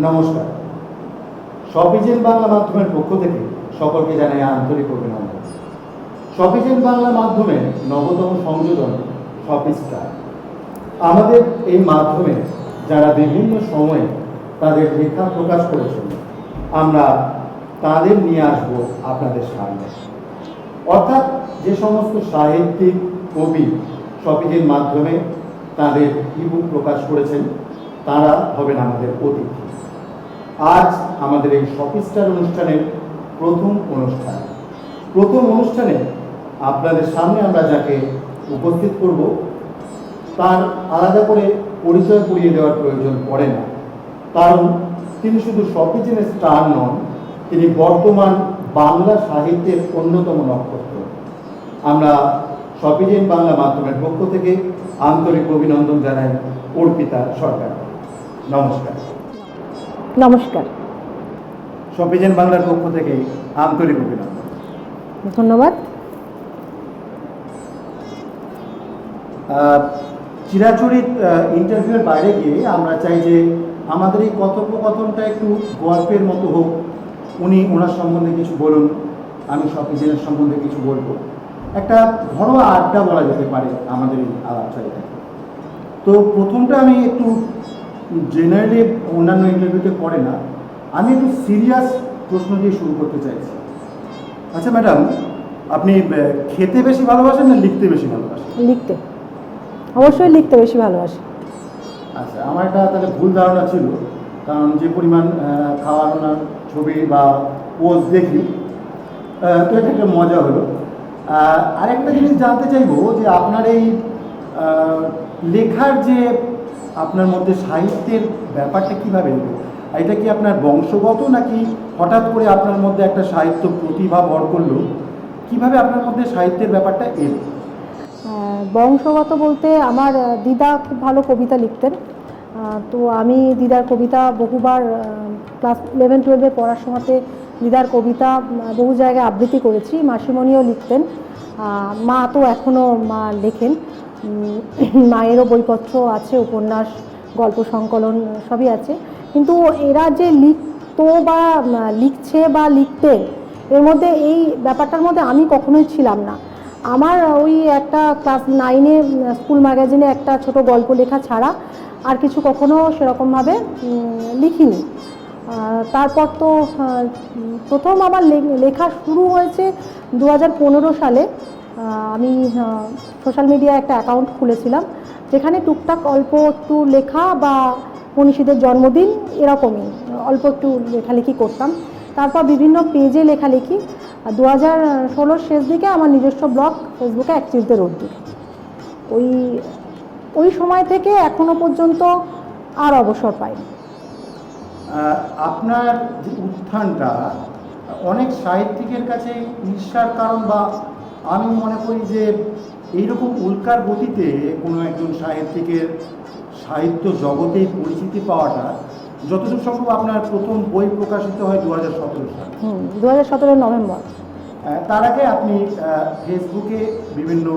নমস্কার। শপিজেন বাংলা মাধ্যমের পক্ষ থেকে সকলকে জানাই আন্তরিক অভিনন্দন। শপিজেন বাংলা মাধ্যমের নবতম সংযোজন শপিস্টার। আমাদের এই মাধ্যমে যারা বিভিন্ন সময়ে তাদের লেখা প্রকাশ করেছেন, আমরা তাদের নিয়ে আসবো আপনাদের সামনে। অর্থাৎ যে সমস্ত সাহিত্যিক কবি শপিজেন মাধ্যমে তাদের ইবুক প্রকাশ করেছেন, তারা হবেন আমাদের অতিথি। আজ আমাদের এই শপিস্টার অনুষ্ঠানের প্রথম অনুষ্ঠানে আপনাদের সামনে আমরা যাকে উপস্থিত করব, তার আলাদা করে পরিচয় করিয়ে দেওয়ার প্রয়োজন পড়ে না, কারণ তিনি শুধু শপিজেনের স্টার নন, তিনি বর্তমান বাংলা সাহিত্যের অন্যতম নক্ষত্র। আমরা শপিজেন বাংলা মাধ্যমের পক্ষ থেকে আন্তরিক অভিনন্দন জানাই অর্পিতা সরকার। নমস্কার। নমস্কার। শপিজেন বাংলার পক্ষ থেকে আন্তরিক অভিনন্দন। ধন্যবাদ। চিরাচরিত ইন্টারভিউয়ের বাইরে গিয়ে আমরা চাই যে আমাদের এই কথোপকথনটা একটু গল্পের মতো হোক। ওনার সম্বন্ধে কিছু বলুন, আমি শপিজেনের সম্বন্ধে কিছু বলবো। একটা ঘরোয়া আড্ডা বলা যেতে পারে আমাদের এই আলাপচারিতাকে। তো প্রথমটা আমি একটু জেনারেলি অন্যান্য ইন্টারভিউতে করে না, আমি একটু সিরিয়াস প্রশ্ন দিয়ে শুরু করতে চাইছি। আচ্ছা ম্যাডাম, আপনি খেতে বেশি ভালোবাসেন না লিখতে বেশি ভালোবাসেন? লিখতে, অবশ্যই লিখতে বেশি ভালোবাসি। আচ্ছা, আমার একটা তাহলে ভুল ধারণা ছিল, কারণ যে পরিমাণ খাওয়ানোর ছবি বা পোস্ট দেখি, তো এটা একটা মজা হলো। আরেকটা জিনিস জানতে চাইবো যে আপনার এই লেখার যে আপনার মধ্যে সাহিত্যের ব্যাপারটা কীভাবে এলো? এটা কি আপনার বংশগত, নাকি হঠাৎ করে আপনার মধ্যে একটা সাহিত্য প্রতিভা ভর করলো? কীভাবে আপনার মধ্যে সাহিত্যের ব্যাপারটা এলো? বংশগত বলতে আমার দিদা খুব ভালো কবিতা লিখতেন। তো আমি দিদার কবিতা বহুবার ক্লাস 11-12 পড়ার সময়তে দিদার কবিতা বহু জায়গায় আবৃত্তি করেছি। মাসিমণিও লিখতেন, মা তো এখনও মা লেখেন। মায়েরও বইপত্র আছে, উপন্যাস, গল্প সংকলন সবই আছে। কিন্তু এরা যে লিখতো বা লিখছে বা লিখতেন, এর মধ্যে এই ব্যাপারটার মধ্যে আমি কখনোই ছিলাম না। আমার ওই একটা ক্লাস 9-এ স্কুল ম্যাগাজিনে একটা ছোট গল্প লেখা ছাড়া আর কিছু কখনো সেরকমভাবে লিখিনি। তারপর তো প্রথম আমার লেখা শুরু হয়েছে 2015 সালে। আমি সোশ্যাল মিডিয়ায় একটা অ্যাকাউন্ট খুলেছিলাম, যেখানে টুকটাক অল্প একটু লেখা বা মনীষীদের জন্মদিন এরকমই অল্প একটু লেখালেখি করতাম। তারপর বিভিন্ন পেজে লেখালেখি। 2016 শেষ দিকে আমার নিজস্ব ব্লগ ফেসবুকে এক চিলতে রোদ্দুর। ওই সময় থেকে এখনো পর্যন্ত আর অবসর পাইনি। আপনার যে উত্থানটা অনেক সাহিত্যিকের কাছে ঈর্ষার কারণ, বা আমি মনে করি যে এইরকম উল্কার গতিতে কোনো একজন সাহিত্যিকের সাহিত্য জগতেই পরিচিতি পাওয়াটা, যতদূর সম্ভব আপনার প্রথম বই প্রকাশিত হয় 2017 সালে। 2017 নভেম্বর। তার আগে আপনি ফেসবুকে বিভিন্ন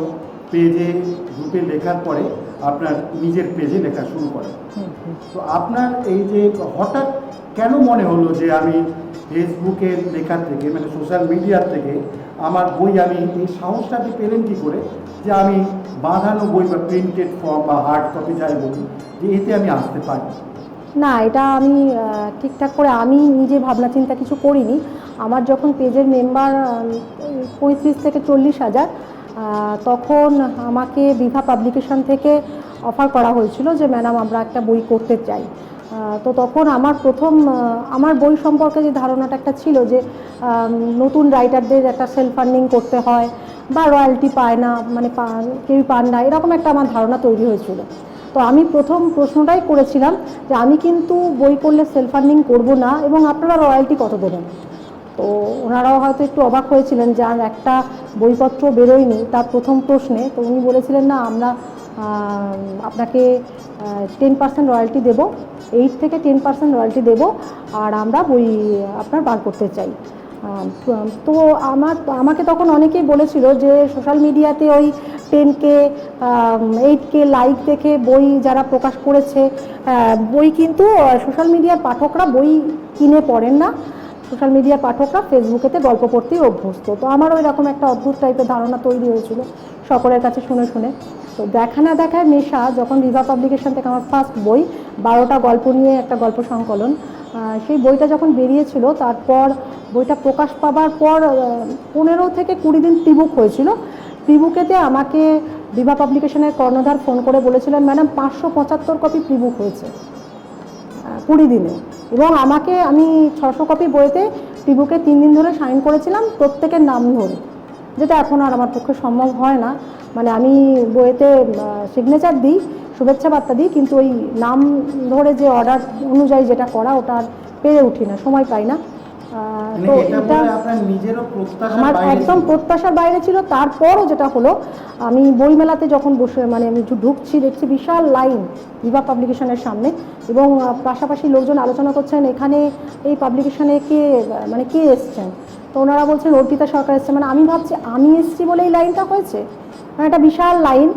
পেজে গ্রুপে লেখার পরে আপনার নিজের পেজে লেখা শুরু করেন। তো আপনার এই যে হঠাৎ কেন মনে হলো যে আমি ফেসবুকের লেখার থেকে, মানে সোশ্যাল মিডিয়ার থেকে আমার বই, আমি এই সাহসটাকে পেলেন কী করে যে আমি বাঁধানো বই বা প্রিন্টেড ফর্ম বা হার্ড কপি যাই বলি, যে এতে আমি আসতে পারি? না, এটা আমি ঠিকঠাক করে আমি নিজে ভাবনা চিন্তা কিছু করিনি। আমার যখন পেজের মেম্বার 35 থেকে 40 হাজার, তখন আমাকে বিভা পাবলিকেশন থেকে অফার করা হয়েছিল যে ম্যাডাম আমরা একটা বই করতে চাই। তো তখন আমার প্রথম আমার বই সম্পর্কে যে ধারণাটা একটা ছিল যে নতুন রাইটারদের একটা সেলফ ফান্ডিং করতে হয় বা রয়্যালটি পায় না, মানে কেউই পান না, এরকম একটা আমার ধারণা তৈরি হয়েছিল। তো আমি প্রথম প্রশ্নটাই করেছিলাম যে আমি কিন্তু বই করলে সেলফ ফান্ডিং করবো না, এবং আপনারা রয়্যালটি কত দেবেন? তো ওনারাও হয়তো একটু অবাক হয়েছিলেন, যার একটা বইপত্র বেরোয়নি তার প্রথম প্রশ্নে। তো উনি বলেছিলেন না, আমরা আপনাকে 10% রয়্যালটি দেবো, 8 থেকে 10% রয়্যালটি দেবো, আর আমরা বই আপনার বার করতে চাই। তো আমাকে তখন অনেকেই বলেছিল যে সোশ্যাল মিডিয়াতে ওই 10K 8K লাইক দেখে বই যারা প্রকাশ করেছে, বই কিন্তু সোশ্যাল মিডিয়ার পাঠকরা বই কিনে পড়েন না, সোশ্যাল মিডিয়ার পাঠকরা ফেসবুকেতে গল্প পড়তেই অভ্যস্ত। তো আমারও এরকম একটা অদ্ভুত টাইপের ধারণা তৈরি হয়েছিল সকলের কাছে শুনে শুনে। তো দেখা না দেখায় নেশা, যখন বিভা পাবলিকেশন থেকে আমার ফার্স্ট বই 12টা গল্প নিয়ে একটা গল্প সংকলন, সেই বইটা যখন বেরিয়েছিল, তারপর বইটা প্রকাশ পাবার পর 15 থেকে 20 দিন প্রিবুক হয়েছিল। প্রিবুকেতে আমাকে বিভা পাবলিকেশনের কর্ণধার ফোন করে বলেছিলেন, ম্যাডাম 575 কপি প্রিবুক হয়েছে 20 দিনে, এবং আমি 600 কপি বইতে প্রিবুকে 3 দিন ধরে সাইন করেছিলাম প্রত্যেকের নাম ধরে, যেটা এখন আর আমার পক্ষে সম্ভব হয় না। মানে আমি বইতে সিগনেচার দিই, শুভেচ্ছা বার্তা দিই, কিন্তু ওই নাম ধরে যে অর্ডার অনুযায়ী যেটা করা, ওটা আর পেরে উঠি না, সময় পাই না। তো এটা আমার একদম প্রত্যাশার বাইরে ছিল। তারপরও যেটা হলো, আমি বইমেলাতে যখন বসে আমি ঢুকছি, দেখছি বিশাল লাইন বিভা পাবলিকেশনের সামনে, এবং পাশাপাশি লোকজন আলোচনা করছেন এখানে এই পাবলিকেশনে কে এসছেন। তো ওনারা বলছেন অর্পিতা সরকার এসছে। আমি ভাবছি আমি এসছি বলে এই লাইনটা হয়েছে। একটা বিশাল লাইন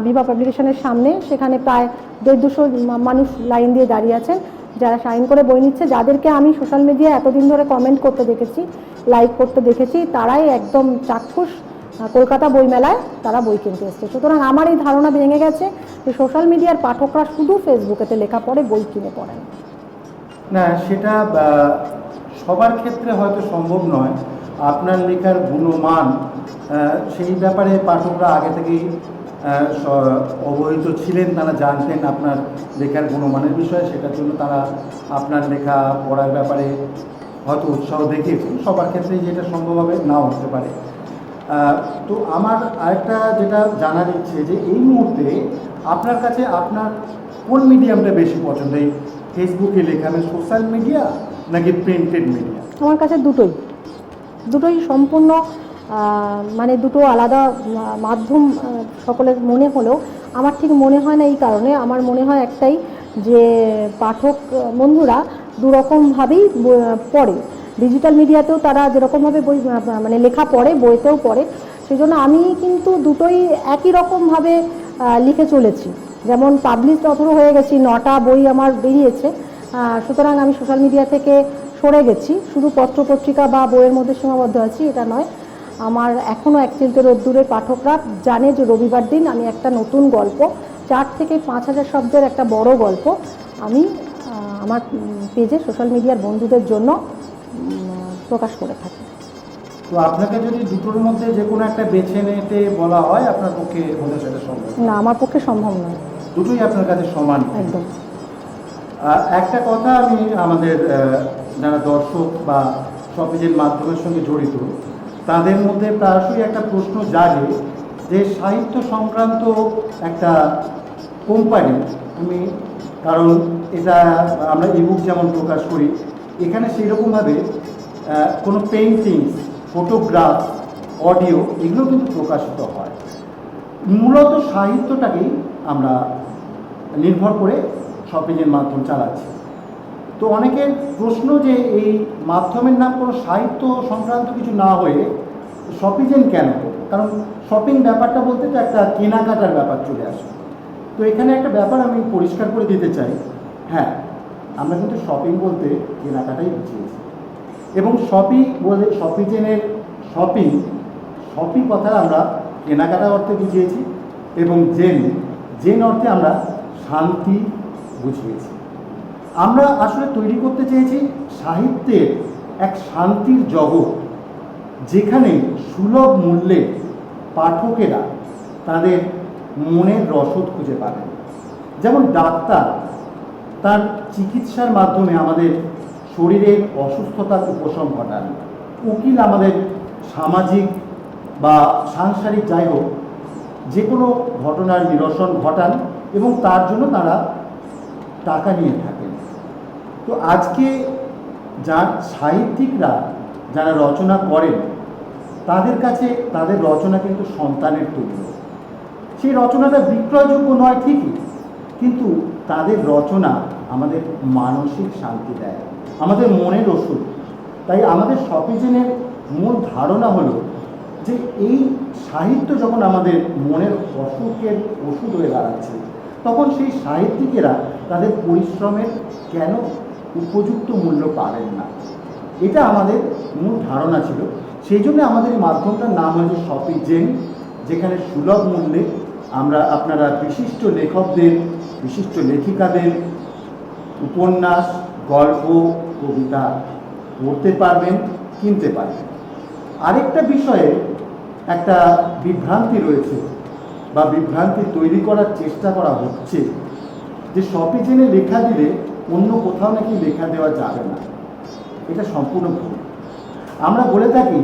বিভা পাবলিকেশনের সামনে, সেখানে প্রায় 150-200 মানুষ লাইন দিয়ে দাঁড়িয়ে আছেন, যারা সাইন করে বই নিচ্ছে, যাদেরকে আমি সোশ্যাল মিডিয়ায় এতদিন ধরে কমেন্ট করতে দেখেছি, লাইক করতে দেখেছি, তারাই একদম চাক্ষুষ কলকাতা বইমেলায় তারা বই কিনতে এসছে। সুতরাং আমার এই ধারণা ভেঙে গেছে যে সোশ্যাল মিডিয়ার পাঠকরা শুধু ফেসবুকেতে লেখা পড়ে, বই কিনে পড়েন না। সেটা সবার ক্ষেত্রে হয়তো সম্ভব নয়। আপনার লেখার গুণমান সেই ব্যাপারে পাঠকরা আগে থেকেই অবহিত ছিলেন, তারা জানতেন আপনার লেখার গুণমানের বিষয়ে, সেটার জন্য তারা আপনার লেখা পড়ার ব্যাপারে হয়তো উৎসাহ দেখিয়েছেন। সবার ক্ষেত্রেই যেটা সম্ভব হবে নাও হতে পারে। তো আমার আরেকটা যেটা জানার ইচ্ছে, যে এই মুহূর্তে আপনার কাছে আপনার কোন মিডিয়ামটা বেশি পছন্দ, এই ফেসবুকে লেখা, সোশ্যাল মিডিয়া নাকি প্রিন্টেড মিডিয়া? আমার কাছে দুটোই সম্পূর্ণ দুটো আলাদা মাধ্যম সকলের মনে হলেও আমার ঠিক মনে হয় না। এই কারণে আমার মনে হয় একটাই, যে পাঠক বন্ধুরা দুরকমভাবেই পড়ে। ডিজিটাল মিডিয়াতেও তারা যেরকমভাবে বই লেখা পড়ে, বইতেও পড়ে। সেই জন্য আমি কিন্তু দুটোই একই রকমভাবে লিখে চলেছি। যেমন পাবলিশড অথর হয়ে গেছি, 9টা বই আমার বেরিয়েছে, সুতরাং আমি সোশ্যাল মিডিয়া থেকে সরে গেছি। শুধু পত্রপত্রিকা বা বইয়ের মধ্যে সীমাবদ্ধ আছি এটা নয়। আমার এখনও এক চিলতে রোদ্দুরের পাঠকরা জানে যে রবিবার দিন আমি একটা নতুন গল্প, 4 থেকে 5,000 শব্দের একটা বড় গল্প আমি আমার পেজে সোশ্যাল মিডিয়ার বন্ধুদের জন্য প্রকাশ করে থাকি। তো আপনাকে যদি দুটোর মধ্যে যে কোনো একটা বেছে নিতে বলা হয়, আপনার পক্ষে বোধহয় সেটা সম্ভব না? আমার পক্ষে সম্ভব নয়। দুটোই আপনার কাছে সমান একদম। একটা কথা আমি আমাদের যারা দর্শক বা শপিজের মাধ্যমের সঙ্গে জড়িত, তাদের মধ্যে প্রায়শই একটা প্রশ্ন জাগে যে সাহিত্য সংক্রান্ত একটা কোম্পানি, কারণ এটা আমরা ইবুক যেমন প্রকাশ করি, এখানে সেই রকমভাবে কোনো পেইন্টিংস, ফটোগ্রাফ, অডিও এগুলো কিন্তু প্রকাশিত হয়। মূলত সাহিত্যটাকেই আমরা নির্ভর করে শপিংয়ের মাধ্যম চালাচ্ছি। তো অনেকের প্রশ্ন যে এই মাধ্যমের নাম কোনো সাহিত্য সংক্রান্ত কিছু না হয়ে শপিংয়ের কেন? কারণ শপিং ব্যাপারটা বলতে তো একটা কেনাকাটার ব্যাপার চলে আসে। তো এখানে একটা ব্যাপার আমি পরিষ্কার করে দিতে চাই। হ্যাঁ, আমরা কিন্তু শপিং বলতে কেনাকাটাই বুঝিয়েছি, এবং শপিংয়ের শপিং কথা আমরা কেনাকাটা অর্থে বুঝিয়েছি, এবং জেন অর্থে আমরা শান্তি বুঝিয়েছি। আমরা আসলে তৈরি করতে চেয়েছি সাহিত্যের এক শান্তির জগৎ, যেখানে সুলভ মূল্যে পাঠকেরা তাদের মনের রসদ খুঁজে পাবেন। যেমন ডাক্তার তার চিকিৎসার মাধ্যমে আমাদের শরীরের অসুস্থতার উপশম ঘটান, উকিল আমাদের সামাজিক বা সাংসারিক যাই হোক যে কোনো ঘটনার নিরসন ঘটান, এবং তার জন্য তারা টাকা নিয়ে থাকেন। তো আজকে সাহিত্যিকরা যারা রচনা করেন, তাদের কাছে তাদের রচনা কিন্তু সন্তানের তুল্য। সেই রচনাটা বিক্রয়যোগ্য নয় ঠিকই, কিন্তু তাদের রচনা আমাদের মানসিক শান্তি দেয়, আমাদের মনের ওষুধ। তাই আমাদের শপিজেনের মূল ধারণা হলো যে এই সাহিত্য যখন আমাদের মনের অসুখের ওষুধ হয়ে দাঁড়াচ্ছে, তখন সেই সাহিত্যিকেরা তাদের পরিশ্রমের কেন উপযুক্ত মূল্য পাবেন না, এটা আমাদের মূল ধারণা ছিল। সেই জন্য আমাদের এই মাধ্যমটার নাম হয়েছে শপিজেন, যেখানে সুলভ মূল্যে আপনারা বিশিষ্ট লেখকদের, বিশিষ্ট লেখিকাদের উপন্যাস, গল্প, কবিতা পড়তে পারবেন, কিনতে পারবেন। আরেকটা বিষয়ে একটা বিভ্রান্তি রয়েছে বা বিভ্রান্তি তৈরি করার চেষ্টা করা হচ্ছে যে শপিজেনে লেখা দিলে অন্য কোথাও নাকি লেখা দেওয়া যাবে না। এটা সম্পূর্ণ ভুল। আমরা বলে থাকি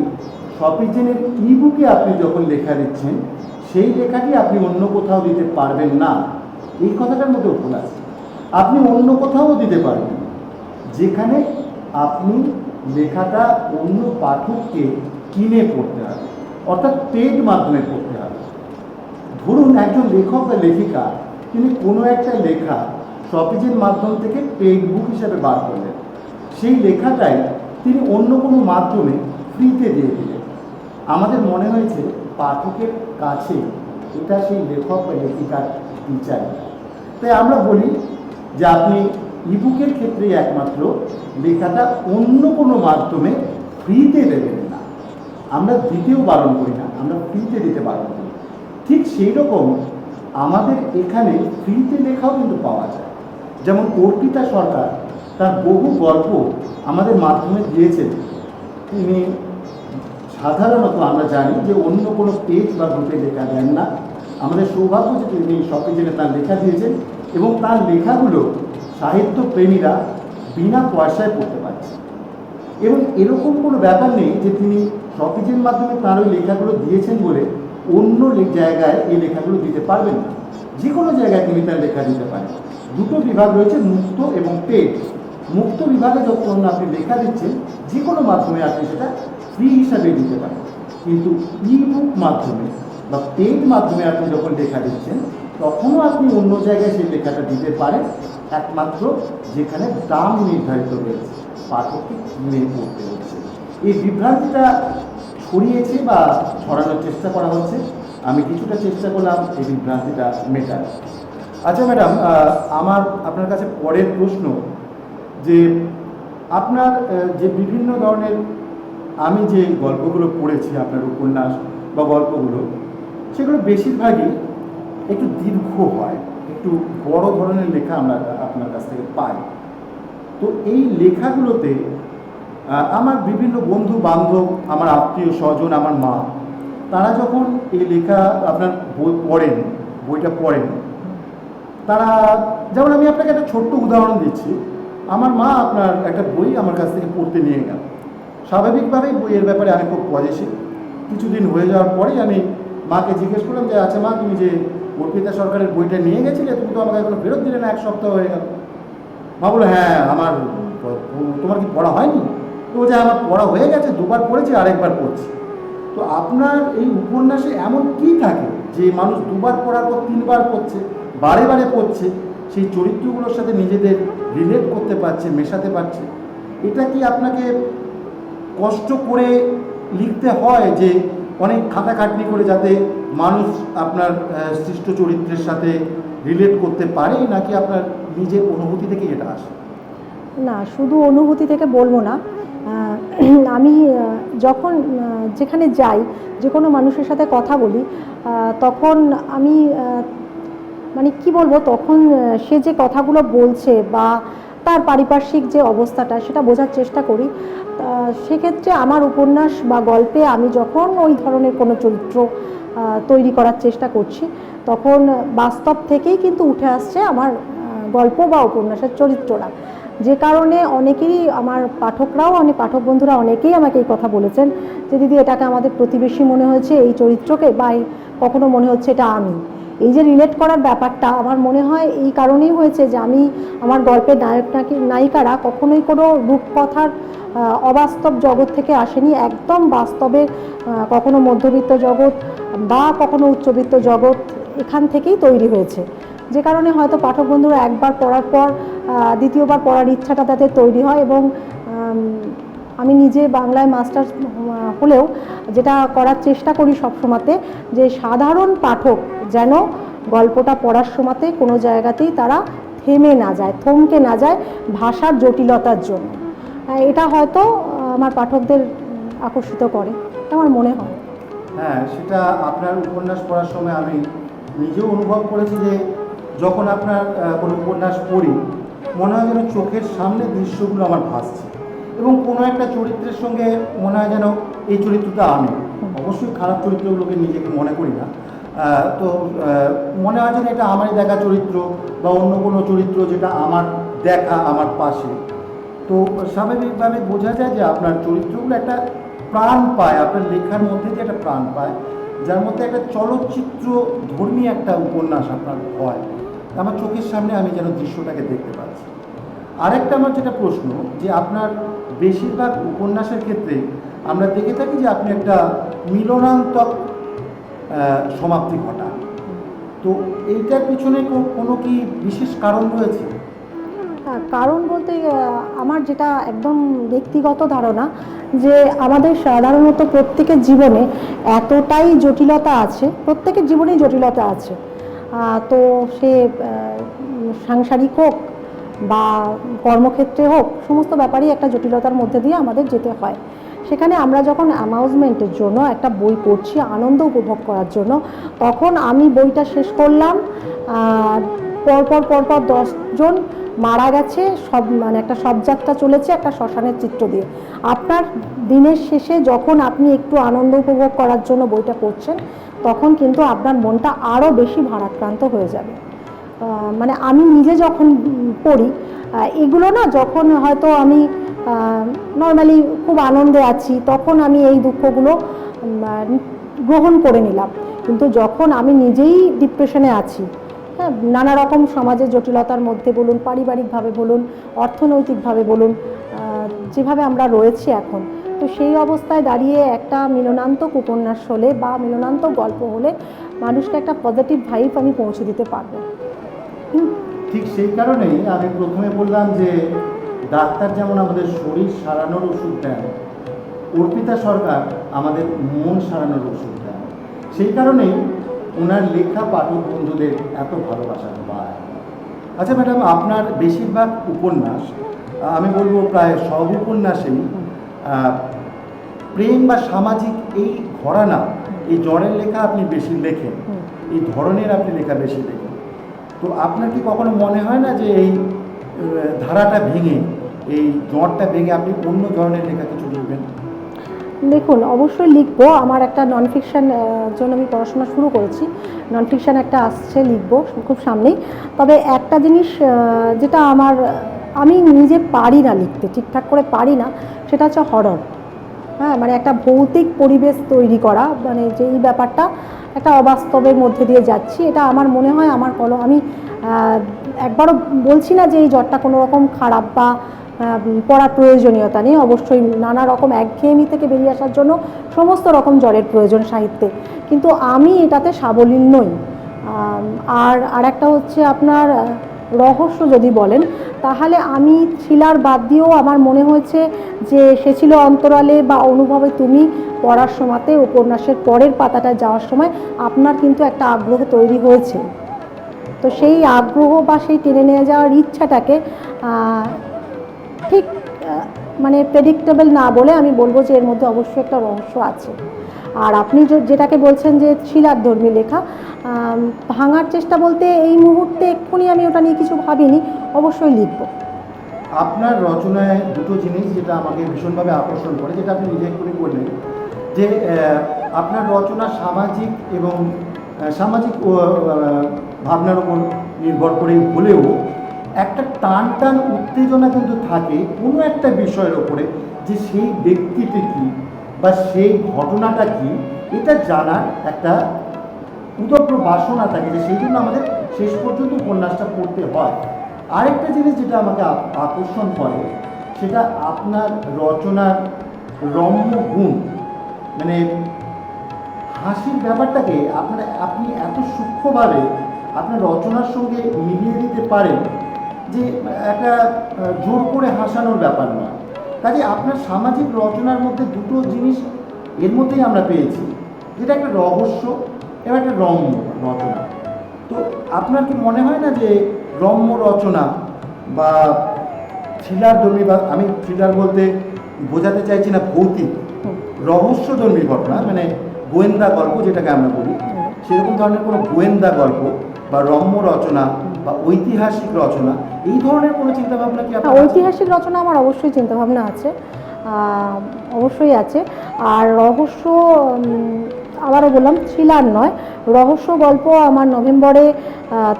শপিজেনের ইবুকে আপনি যখন লেখা দিচ্ছেন, সেই লেখাটি আপনি অন্য কোথাও দিতে পারবেন না, এই কথাটার মধ্যে ভুল আছে। আপনি অন্য কোথাও দিতে পারবেন যেখানে আপনি লেখাটা অন্য পাঠককে কিনে পড়তে হবে, অর্থাৎ পেড মাধ্যমে পড়তে হবে। ধরুন একজন লেখক বা লেখিকা তিনি কোনো একটা লেখা শপিজেন মাধ্যম থেকে পেড বুক হিসাবে বার করলেন, সেই লেখাটাই তিনি অন্য কোনো মাধ্যমে ফ্রিতে দিয়ে দিলেন। আমাদের মনে হয়েছে পাঠকের কাছে এটা সেই লেখক বা লেখিকার বিচার। তাই আমরা বলি যে আপনি ইবুকের ক্ষেত্রেই একমাত্র লেখাটা অন্য কোনো মাধ্যমে ফ্রিতে দেবেন না। আমরা দিতেও বারণ করি না, আমরা ফ্রিতে দিতে বারণ করি। ঠিক সেই রকম আমাদের এখানে ফ্রিতে লেখাও কিন্তু পাওয়া যায়। যেমন অর্পিতা সরকার তার বহু গল্প আমাদের মাধ্যমে দিয়েছেন। তিনি সাধারণত আমরা জানি যে অন্য কোনো পেজ বা গ্রুপে লেখা দেন না। আমাদের সৌভাগ্য যে তিনি শপিজেনে তার লেখা দিয়েছেন এবং তার লেখাগুলো সাহিত্যপ্রেমীরা বিনা পয়সায় পড়তে পারছে। এবং এরকম কোনো ব্যাপার নেই যে তিনি শপিজের মাধ্যমে তার ওই লেখাগুলো দিয়েছেন বলে অন্য জায়গায় এই লেখাগুলো দিতে পারবেন না। যে কোনো জায়গায় তিনি তার লেখা দিতে পারেন। দুটো বিভাগ রয়েছে, মুক্ত এবং পেড। মুক্ত বিভাগে যখন আপনি লেখা দিচ্ছেন, যে কোনো মাধ্যমে আপনি সেটা ফ্রি হিসাবে দিতে পারেন। কিন্তু ইবুক মাধ্যমে বা পেড মাধ্যমে আপনি যখন লেখা দিচ্ছেন, তখনও আপনি অন্য জায়গায় সেই লেখাটা দিতে পারেন, একমাত্র যেখানে দাম নির্ধারিত রয়েছে, পাঠককে কিনে পড়তে হচ্ছে। এই বিভ্রান্তিটা ছড়িয়েছে বা ছড়ানোর চেষ্টা করা হচ্ছে। আমি কিছুটা চেষ্টা করলাম এই বিভ্রান্তিটা মেটার। আচ্ছা ম্যাডাম, আমার আপনার কাছে পরের প্রশ্ন যে আপনার যে বিভিন্ন ধরনের আমি যে গল্পগুলো পড়েছি, আপনার উপন্যাস বা গল্পগুলো, সেগুলো বেশিরভাগই একটু দীর্ঘ হয়, একটু বড় ধরনের লেখা আমরা আপনার কাছ থেকে পাই। তো এই লেখাগুলোতে আমার বিভিন্ন বন্ধু বান্ধব, আমার আত্মীয় স্বজন, আমার মা, তারা যখন এই লেখা আপনার বইটা পড়েন, তারা, যেমন আমি আপনাকে একটা ছোট্ট উদাহরণ দিচ্ছি। আমার মা আপনার একটা বই আমার কাছ থেকে পড়তে নিয়ে গেল। স্বাভাবিকভাবেই বইয়ের ব্যাপারে আমি খুব পজিটিভ। কিছুদিন হয়ে যাওয়ার পরেই আমি মাকে জিজ্ঞেস করলাম যে আচ্ছা মা, তুমি যে অর্পিতা সরকারের বইটা নিয়ে গেছিলে, তুমি তো আমাকে এখনো ফেরত দিলে না, 1 সপ্তাহ হয়ে গেল। মা বললো হ্যাঁ, তোমার কি পড়া হয়নি? তো যে আমার পড়া হয়ে গেছে, 2বার পড়েছি, আরেকবার পড়ছি। তো আপনার এই উপন্যাসে এমন কি থাকে যে মানুষ 2বার পড়ার পর 3বার পড়ছে, বারে বারে পড়ছে, সেই চরিত্রগুলোর সাথে নিজেদের রিলেট করতে পারছে, মেশাতে পারছে? এটা কি আপনাকে কষ্ট করে লিখতে হয় যে অনেক খাটাখাটনি করে, যাতে মানুষ আপনার সৃষ্ট চরিত্রের সাথে রিলেট করতে পারে, নাকি আপনার নিজের অনুভূতি থেকে এটা আসে? না, শুধু অনুভূতি থেকে বলবো না। আমি যখন যেখানে যাই, যে কোনো মানুষের সাথে কথা বলি, তখন আমি মানে কি বলবো, তখন সে যে কথাগুলো বলছে বা তার পারিপার্শ্বিক যে অবস্থাটা, সেটা বোঝার চেষ্টা করি। সেক্ষেত্রে আমার উপন্যাস বা গল্পে আমি যখন ওই ধরনের কোনো চরিত্র তৈরি করার চেষ্টা করছি, তখন বাস্তব থেকেই কিন্তু উঠে আসছে আমার গল্প বা উপন্যাসের চরিত্ররা। যে কারণে অনেকেরই, আমার পাঠকরাও, পাঠক বন্ধুরা অনেকেই আমাকে এই কথা বলেছেন যে দিদি, এটাকে আমাদের প্রতিবেশী মনে হয়েছে এই চরিত্রকে, বা কখনো মনে হচ্ছে এটা আমি। এই যে রিলেট করার ব্যাপারটা আমার মনে হয় এই কারণেই হয়েছে যে আমি, আমার গল্পের নায়িকারা কখনোই কোনো রূপকথার অবাস্তব জগৎ থেকে আসেনি, একদম বাস্তবের, কখনো মধ্যবিত্ত জগৎ বা কখনো উচ্চবিত্ত জগৎ, এখান থেকেই তৈরি হয়েছে। যে কারণে হয়তো পাঠক বন্ধুরা একবার পড়ার পর দ্বিতীয়বার পড়ার ইচ্ছাটা তাদের তৈরি হয় এবং আমি নিজে বাংলায় মাস্টার্স হলেও যেটা করার চেষ্টা করি সবসময়তে, যে সাধারণ পাঠক যেন গল্পটা পড়ার সময়তে কোনো জায়গাতেই তারা থেমে না যায়, থমকে না যায় ভাষার জটিলতার জন্য। এটা হয়তো আমার পাঠকদের আকর্ষিত করে, আমার মনে হয়। হ্যাঁ, সেটা আপনার উপন্যাস পড়ার সময় আমি নিজেও অনুভব করেছি যে যখন আপনার কোনো উপন্যাস পড়ি, মনে হয় যেন চোখের সামনে দৃশ্যগুলো আমার ভাসছে, এবং কোনো একটা চরিত্রের সঙ্গে মনে হয় যেন এই চরিত্রটা আমি। অবশ্যই খারাপ চরিত্রগুলোকে নিজেকে মনে করি না, তো মনে হয় যেন এটা আমারই দেখা চরিত্র বা অন্য কোনো চরিত্র যেটা আমার দেখা আমার পাশে। তো স্বাভাবিকভাবে বোঝা যায় যে আপনার চরিত্রগুলো একটা প্রাণ পায়, আপনার লেখার মধ্যে দিয়ে একটা প্রাণ পায়, যার মধ্যে একটা চলচ্চিত্র ধর্মী একটা উপন্যাস আপনার হয়। আমার চোখের সামনে আমি যেন দৃশ্যটাকে দেখতে পাচ্ছি। আরেকটা আমার যেটা প্রশ্ন, যে আপনার বেশিরভাগ উপন্যাসের ক্ষেত্রে আমরা দেখে থাকি যে আপনি একটা মিলনান্তক সমাপ্তি ঘটান। তো এইটার পিছনে কোনো কি বিশেষ কারণ রয়েছে? কারণ বলতে আমার যেটা একদম ব্যক্তিগত ধারণা, যে আমাদের সাধারণত প্রত্যেকের জীবনে এতটাই জটিলতা আছে, প্রত্যেকের জীবনেই জটিলতা আছে। তো সে সাংসারিক হোক বা কর্মক্ষেত্রে হোক, সমস্ত ব্যাপারই একটা জটিলতার মধ্যে দিয়ে আমাদের যেতে হয়। সেখানে আমরা যখন অ্যামাউজমেন্টের জন্য একটা বই পড়ছি, আনন্দ উপভোগ করার জন্য, তখন আমি বইটা শেষ করলাম, পরপর 10জন মারা গেছে, সব মানে একটা শবযাত্রা চলেছে একটা শ্মশানের চিত্র দিয়ে। আপনার দিনের শেষে যখন আপনি একটু আনন্দ উপভোগ করার জন্য বইটা পড়ছেন, তখন কিন্তু আপনার মনটা আরও বেশি ভারাক্রান্ত হয়ে যাবে। মানে আমি নিজে যখন পড়ি এগুলো না, যখন হয়তো আমি নর্মালি খুব আনন্দে আছি, তখন আমি এই দুঃখগুলো গ্রহণ করে নিলাম। কিন্তু যখন আমি নিজেই ডিপ্রেশনে আছি, হ্যাঁ, নানা রকম সমাজের জটিলতার মধ্যে বলুন, পারিবারিকভাবে বলুন, অর্থনৈতিকভাবে বলুন, যেভাবে আমরা রয়েছি এখন, তো সেই অবস্থায় দাঁড়িয়ে একটা মিলনান্তক উপন্যাস হলে বা মিলনান্তক গল্প হলে মানুষকে একটা পজিটিভ ভাইব আমি পৌঁছে দিতে পারবো। ঠিক সেই কারণেই আমি প্রথমে বললাম যে ডাক্তার যেমন আমাদের শরীর সারানোর ওষুধ দেন, অর্পিতা সরকার আমাদের মন সারানোর ওষুধ দেন। সেই কারণেই ওনার লেখা পাঠক বন্ধুদের এত ভালোবাসা পায়। আচ্ছা ম্যাডাম, আপনার বেশিরভাগ উপন্যাস, আমি বলবো প্রায় সব উপন্যাসেই প্রেম বা সামাজিক এই ঘরানা, এই জ্বরের লেখা আপনি বেশি লেখেন, এই ধরনের আপনি লেখা বেশি লেখেন। তো আপনার কি কখনো মনে হয় না যে এই ধারাটা ভেঙে, এই জ্বরটা ভেঙে আপনি অন্য ধরনের লেখা কিছু লিখবেন? দেখুন, অবশ্যই লিখবো। আমার একটা নন ফিকশান জন্য আমি পড়াশোনা শুরু করেছি, নন ফিকশান একটা আসছে, লিখবো খুব সামনেই। তবে একটা জিনিস যেটা আমি নিজে পারি না লিখতে, ঠিকঠাক করে পারি না, সেটা হচ্ছে হরর। হ্যাঁ, মানে একটা ভৌতিক পরিবেশ তৈরি করা, মানে যে এই ব্যাপারটা একটা অবাস্তবের মধ্যে দিয়ে যাচ্ছি, এটা আমার মনে হয় আমার আমি একবারও বলছি না যে এই জ্বরটা কোনো রকম খারাপ বা পড়ার প্রয়োজনীয়তা নেই। অবশ্যই নানা রকম একঘেয়েমি থেকে বেরিয়ে আসার জন্য সমস্ত রকম জ্বরের প্রয়োজন সাহিত্যে, কিন্তু আমি এটাতে সাবলীল নই। আর একটা হচ্ছে আপনার রহস্য যদি বলেন, তাহলে আমি থ্রিলার বাদ দিয়েও আমার মনে হয়েছে যে সে ছিল অন্তরালে বা অনুভবে তুমি পড়ার সময়তে উপন্যাসের পরের পাতাটা যাওয়ার সময় আপনার কিন্তু একটা আগ্রহ তৈরি হয়েছে। তো সেই আগ্রহ বা সেই টেনে নিয়ে যাওয়ার ইচ্ছাটাকে ঠিক মানে প্রেডিক্টেবল না বলে আমি বলবো যে এর মধ্যে অবশ্যই একটা রহস্য আছে। আর আপনি যেটাকে বলছেন যে থ্রিলার ধর্মী লেখা, ভাঙার চেষ্টা বলতে এই মুহূর্তে এক্ষুনি আমি ওটা নিয়ে কিছু ভাবিনি, অবশ্যই লিখব। আপনার রচনায় দুটো জিনিস যেটা আমাকে ভীষণভাবে আকর্ষণ করে, যেটা আপনি নিজে এক্ষুনি বললেন, যে আপনার রচনা সামাজিক এবং সামাজিক ভাবনার উপর নির্ভর করে হলেও একটা টান উত্তেজনা কিন্তু থাকে কোনো একটা বিষয়ের ওপরে, যে সেই ব্যক্তিটি কী বা সেই ঘটনাটা কী, এটা জানার একটা উদগ্র বাসনা থাকে, যে সেই জন্য আমাদের শেষ পর্যন্ত উপন্যাসটা পড়তে হয়। আরেকটা জিনিস যেটা আমাকে আকর্ষণ করে, সেটা আপনার রচনার রম্য গুণ, মানে হাসির ব্যাপারটাকে আপনি এত সূক্ষ্মভাবে আপনার রচনার সঙ্গে মিলিয়ে দিতে পারেন যে একটা জোর করে হাসানোর ব্যাপার নয়, কাজে আপনার সামাজিক রচনার মধ্যে দুটো জিনিস এর মধ্যেই আমরা পেয়েছি, যেটা একটা রহস্য এবং একটা রম্য রচনা। তো আপনার কি মনে হয় না যে রম্য রচনা বা থ্রিলারধর্মী, বা আমি থ্রিলার বলতে বোঝাতে চাইছি না ভৌতিক, রহস্যধর্মী ঘটনা, মানে গোয়েন্দা গল্প যেটাকে আমরা বলি, সেরকম ধরনের কোনো গোয়েন্দা গল্প বা রম্য রচনা বা ঐতিহাসিক রচনা, এই ধরনের কোনো চিন্তাভাবনা কি আপনার আছে? ঐতিহাসিক রচনা আমার অবশ্যই চিন্তাভাবনা আছে, অবশ্যই আছে। আর রহস্য, আবারও বললাম, থ্রিলার নয়, রহস্য গল্প আমার নভেম্বরে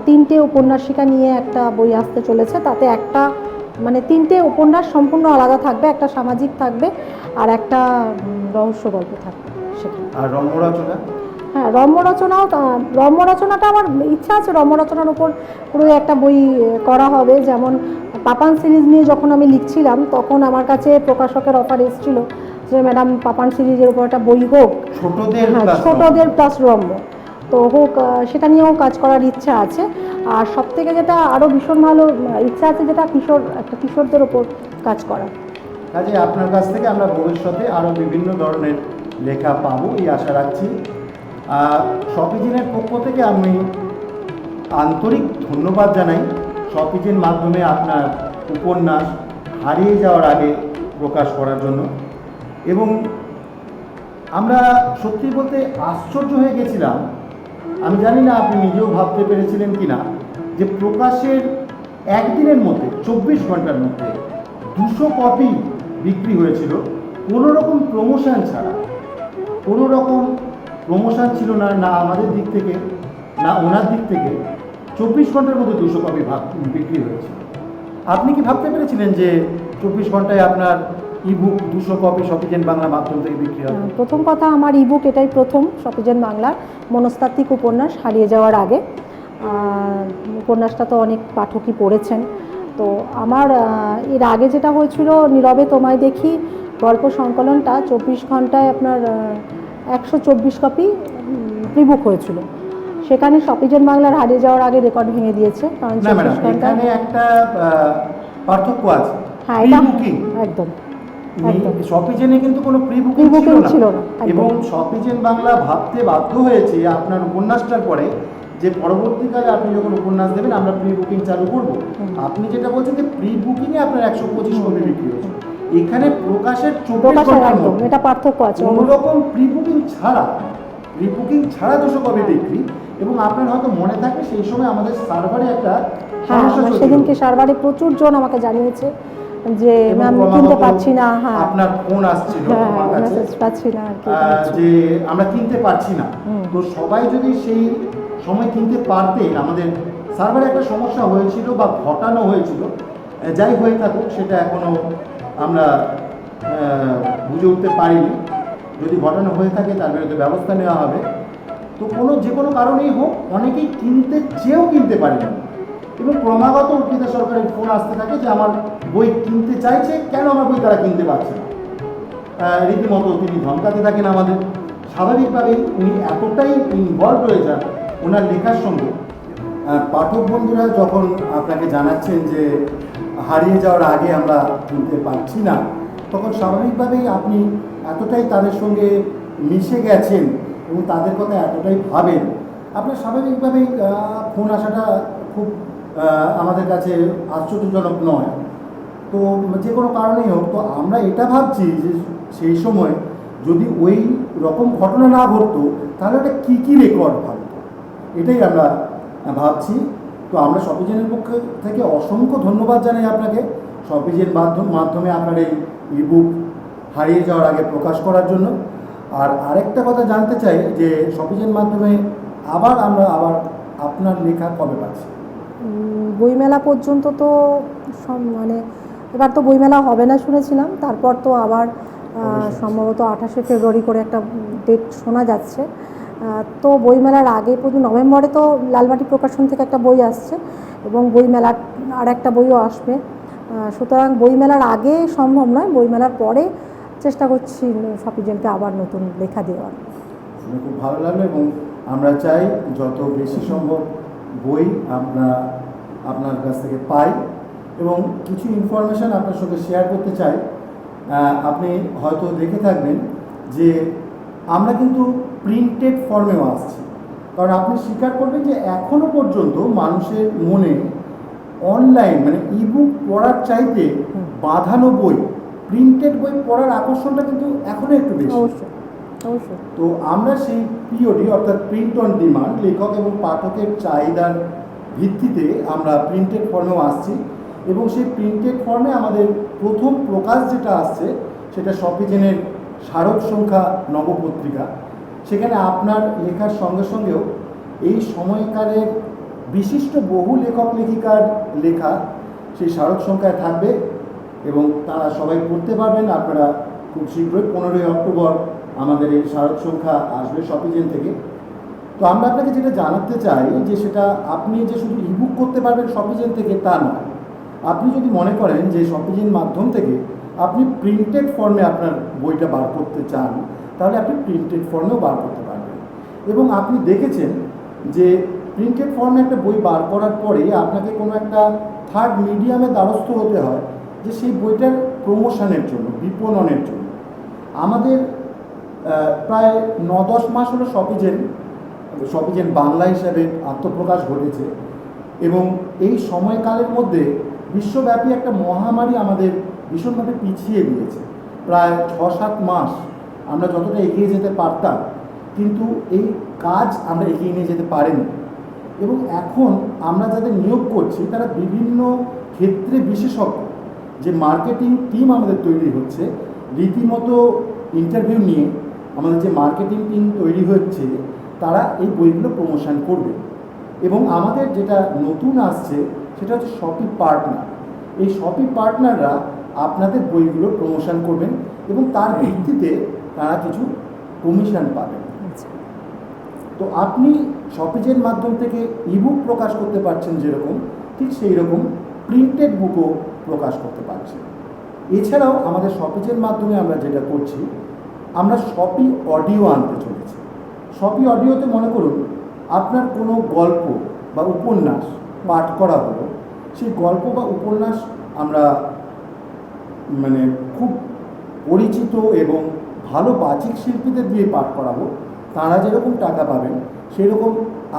3টে উপন্যাসিকা নিয়ে একটা বই আসতে চলেছে। তাতে একটা, মানে 3টে উপন্যাস সম্পূর্ণ আলাদা থাকবে, একটা সামাজিক থাকবে আর একটা রহস্য গল্প থাকবে সেখানে। আর রম্য রচনা? হ্যাঁ, রম্য রচনাটা আমার ইচ্ছা আছে, রম্য রচনার উপর পুরো একটা বই করা হবে। যেমন পাপান সিরিজ নিয়ে যখন আমি লিখছিলাম, তখন আমার কাছে প্রকাশকের অফার এসেছিল যে ম্যাডাম পাপান সিরিজের উপর একটা বই হোক, ছোটদের প্লাস রম্য তো হোক, সেটা নিয়েও কাজ করার ইচ্ছা আছে। আর সব থেকে যেটা আরও ভীষণ ভালো ইচ্ছা আছে, যেটা কিশোরদের ওপর কাজ করা। কাজে আপনার কাছ থেকে আমরা ভবিষ্যতে আরও বিভিন্ন ধরনের লেখা পাবো এই আশা রাখছি। শপিজিনের পক্ষ থেকে আমি আন্তরিক ধন্যবাদ জানাই শপিজিন মাধ্যমে আপনার উপন্যাস হারিয়ে যাওয়ার আগে প্রকাশ করার জন্য। এবং আমরা সত্যি বলতে আশ্চর্য হয়ে গেছিলাম, আমি জানি না আপনি নিজেও ভাবতে পেরেছিলেন কি না, যে প্রকাশের একদিনের মধ্যে 24 ঘন্টার মধ্যে 200 কপি বিক্রি হয়েছিল, কোনো রকম প্রমোশন ছাড়া। কোনো রকম প্রমোশন ছিল না, না আমাদের দিক থেকে না ওনার দিক থেকে। 24 ঘন্টার মধ্যে 200 কপি বিক্রি হয়েছে। আপনি কি ভাবতে পেরেছিলেন যে 24 ঘন্টায় আপনার ইবুক 200 কপি শপিজেন বাংলা মাধ্যম থেকে বিক্রি হবে? প্রথম কথা, আমার ইবুক এটাই প্রথম, শপিজেন বাংলার মনস্তাত্ত্বিক উপন্যাস হারিয়ে যাওয়ার আগে। উপন্যাসটা তো অনেক পাঠকই পড়েছেন। তো আমার এর আগে যেটা হয়েছিল, নীরবে তোমায় দেখি গল্প সংকলনটা 24 ঘন্টায় আপনার 124 কপি প্রিবুক হয়েছিল। সেখানে শপিজেন বাংলার হারিয়ে যাওয়ার আগে রেকর্ড ভেঙে দিয়েছে, কারণ 24 ঘন্টায় একটা পার্থক্য আছে। হ্যাঁ, এটা একদম শপিজেনে কিন্তু কোনো প্রি বুকিং ছিল না। এবং শপিজেন বাংলা ভাবতে বাধ্য হয়েছে আপনার উপন্যাসটার পরে যে পরবর্তীকালে আপনি যখন উপন্যাস দেবেন আমরা প্রি বুকিং চালু করব। আপনি যেটা বলছেন যে প্রি বুকিংয়ে আপনার 125 কপি বিক্রি হয়েছে, এখানে প্রকাশের 24 ঘন্টার মধ্যে এটা পার্থক্য আছে। কোনো রকম প্রি বুকিং ছাড়া 200 কপি বিক্রি। এবং আপনার হয়তো মনে থাকে সেই সময় আমাদের সার্ভারে একটা সমস্যা ছিল। সেদিনকে সার্ভারে প্রচুর জন আমাকে জানিয়েছে যে আমি কিনতে পারছি না। হ্যাঁ, আপনার ফোন আসছিল আমার কাছে, মেসেজ পাচ্ছি না যে আমরা কিনতে পারছি না। তো সবাই যদি সেই সময় কিনতে পারতেন, আমাদের সার্ভারে একটা সমস্যা হয়েছিল বা ঘটানো হয়েছিল, যাই হয়ে থাকুক সেটা এখনো আমরা বুঝে উঠতে পারিনি। যদি ঘটানো হয়ে থাকে তার বিরুদ্ধে ব্যবস্থা নেওয়া হবে। তো যে কোনো কারণেই হোক, অনেকেই কিনতে চেয়েও কিনতে পারেনি। এবং ক্রমাগত অর্পিতা সরকারের ফোন আসতে থাকে যে আমার বই কিনতে চাইছে, কেন আমার বই তারা কিনতে পারছে না। রীতিমতো তিনি ধমকাতে থাকেন আমাদের। স্বাভাবিকভাবেই উনি এতটাই ইনভলভ হয়ে যান ওনার লেখার সঙ্গে। পাঠক বন্ধুরা যখন আপনাকে জানাচ্ছেন যে হারিয়ে যাওয়ার আগে আমরা কিনতে পারছি না, তখন স্বাভাবিকভাবেই আপনি এতটাই তাদের সঙ্গে মিশে গেছেন এবং তাদের কথা এতটাই ভাবেন, আপনার স্বাভাবিকভাবেই ফোন আসাটা খুব আমাদের কাছে আশ্চর্যজনক নয়। তো যে কোনো কারণেই হোক, তো আমরা এটা ভাবছি যে সেই সময় যদি ওই রকম ঘটনা না ঘটতো তাহলে ওটা কী রেকর্ড ভাবতো, এটাই আমরা ভাবছি। তো আমরা শপিজেনের পক্ষ থেকে অসংখ্য ধন্যবাদ জানাই আপনাকে, শপিজের মাধ্যমে আপনার এই ইবুক হারিয়ে যাওয়ার আগে প্রকাশ করার জন্য। আর আরেকটা কথা জানতে চাই যে শপিজের মাধ্যমে আবার আপনার লেখা কবে পাচ্ছি? বইমেলা পর্যন্ত তো মানে এবার তো বইমেলা হবে না শুনেছিলাম, তারপর তো আবার সম্ভবত 28শে ফেব্রুয়ারি করে একটা ডেট শোনা যাচ্ছে। তো বইমেলার আগে পর্যন্ত নভেম্বরে তো লালমাটি প্রকাশন থেকে একটা বই আসছে এবং বইমেলার আর একটা বইও আসবে। সুতরাং বইমেলার আগে সম্ভব নয়, বইমেলার পরে চেষ্টা করছি শপিজেনকে আবার নতুন লেখা দেওয়ার। শুনে খুব ভালো লাগলো এবং আমরা চাই যত বেশি সম্ভব বই আমরা আপনার কাছ থেকে পাই। এবং কিছু ইনফরমেশান আপনার সঙ্গে শেয়ার করতে চাই। আপনি হয়তো দেখে থাকবেন যে আমরা কিন্তু প্রিন্টেড ফর্মেও আসছি, কারণ আপনি স্বীকার করবেন যে এখনো পর্যন্ত মানুষের মনে অনলাইন মানে ইবুক পড়ার চাইতে বাঁধানো বই, প্রিন্টেড বই পড়ার আকর্ষণটা কিন্তু এখনো একটু বেশি। অবশ্যই অবশ্যই। তো আমরা সেই পিওডি অর্থাৎ প্রিন্ট অন ডিমান্ড, লেখক এবং পাঠকের চাহিদার ভিত্তিতে আমরা প্রিন্টেড ফর্মেও আসছি, এবং সেই প্রিন্টেড ফর্মে আমাদের প্রথম প্রকাশ যেটা আসছে সেটা শপিজেনের স্মারক সংখ্যা নবপত্রিকা। সেখানে আপনার লেখার সঙ্গে সঙ্গেও এই সময়কালের বিশিষ্ট বহু লেখক লেখিকার লেখা সেই স্মারক সংখ্যায় থাকবে, এবং তারা সবাই পড়তে পারবেন। আপনারা খুব শীঘ্রই 15ই অক্টোবর আমাদের এই স্মারক সংখ্যা আসবে শপিজেন থেকে। তো আমরা আপনাকে যেটা জানাতে চাই যে সেটা আপনি যে শুধু ইবুক করতে পারবেন শপিজেন থেকে তা নয়। আপনি যদি মনে করেন যে শপিজেন মাধ্যম থেকে আপনি প্রিন্টেড ফর্মে আপনার বইটা বার করতে চান, তাহলে আপনি প্রিন্টেড ফর্মেও বার করতে পারবেন। এবং আপনি দেখেছেন যে প্রিন্টেড ফর্মে একটা বই বার করার পরে আপনাকে কোনো একটা থার্ড মিডিয়ামে দ্বারস্থ হতে হয় যে সেই বইটার প্রমোশনের জন্য, বিপণনের জন্য। আমাদের প্রায় 9-10 মাস হলো শপিজেন বাংলা হিসাবে আত্মপ্রকাশ ঘটেছে, এবং এই সময়কালের মধ্যে বিশ্বব্যাপী একটা মহামারী আমাদের ভীষণভাবে পিছিয়ে দিয়েছে। প্রায় 6-7 মাস আমরা যতটা এগিয়ে যেতে পারতাম, কিন্তু এই কাজ আমরা এগিয়ে নিয়ে যেতে পারিনি। এবং এখন আমরা যাদের নিয়োগ করছি তারা বিভিন্ন ক্ষেত্রে বিশেষজ্ঞ। যে মার্কেটিং টিম আমাদের তৈরি হচ্ছে, রীতিমতো ইন্টারভিউ নিয়ে আমাদের যে মার্কেটিং টিম তৈরি হচ্ছে তারা এই বইগুলো প্রমোশন করবে। এবং আমাদের যেটা নতুন আসছে সেটা হচ্ছে শপি পার্টনার। এই শপি পার্টনাররা আপনাদের বইগুলো প্রমোশন করবেন এবং তার ভিত্তিতে তারা কিছু কমিশন পাবেন। তো আপনি শপিজের মাধ্যম থেকে ইবুক প্রকাশ করতে পারছেন যেরকম, ঠিক সেই রকম প্রিন্টেড বুকও প্রকাশ করতে পারছেন। এছাড়াও আমাদের শপিজের মাধ্যমে আমরা যেটা করছি, আমরা শপি অডিও আনতে চলেছি। শপি অডিওতে মনে করুন আপনার কোনো গল্প বা উপন্যাস পাঠ করা হলো, সেই গল্প বা উপন্যাস আমরা মানে খুব পরিচিত এবং ভালো বাচিক শিল্পীদের দিয়ে পাঠ করাবো। তারা যেরকম টাকা পাবেন সেই রকম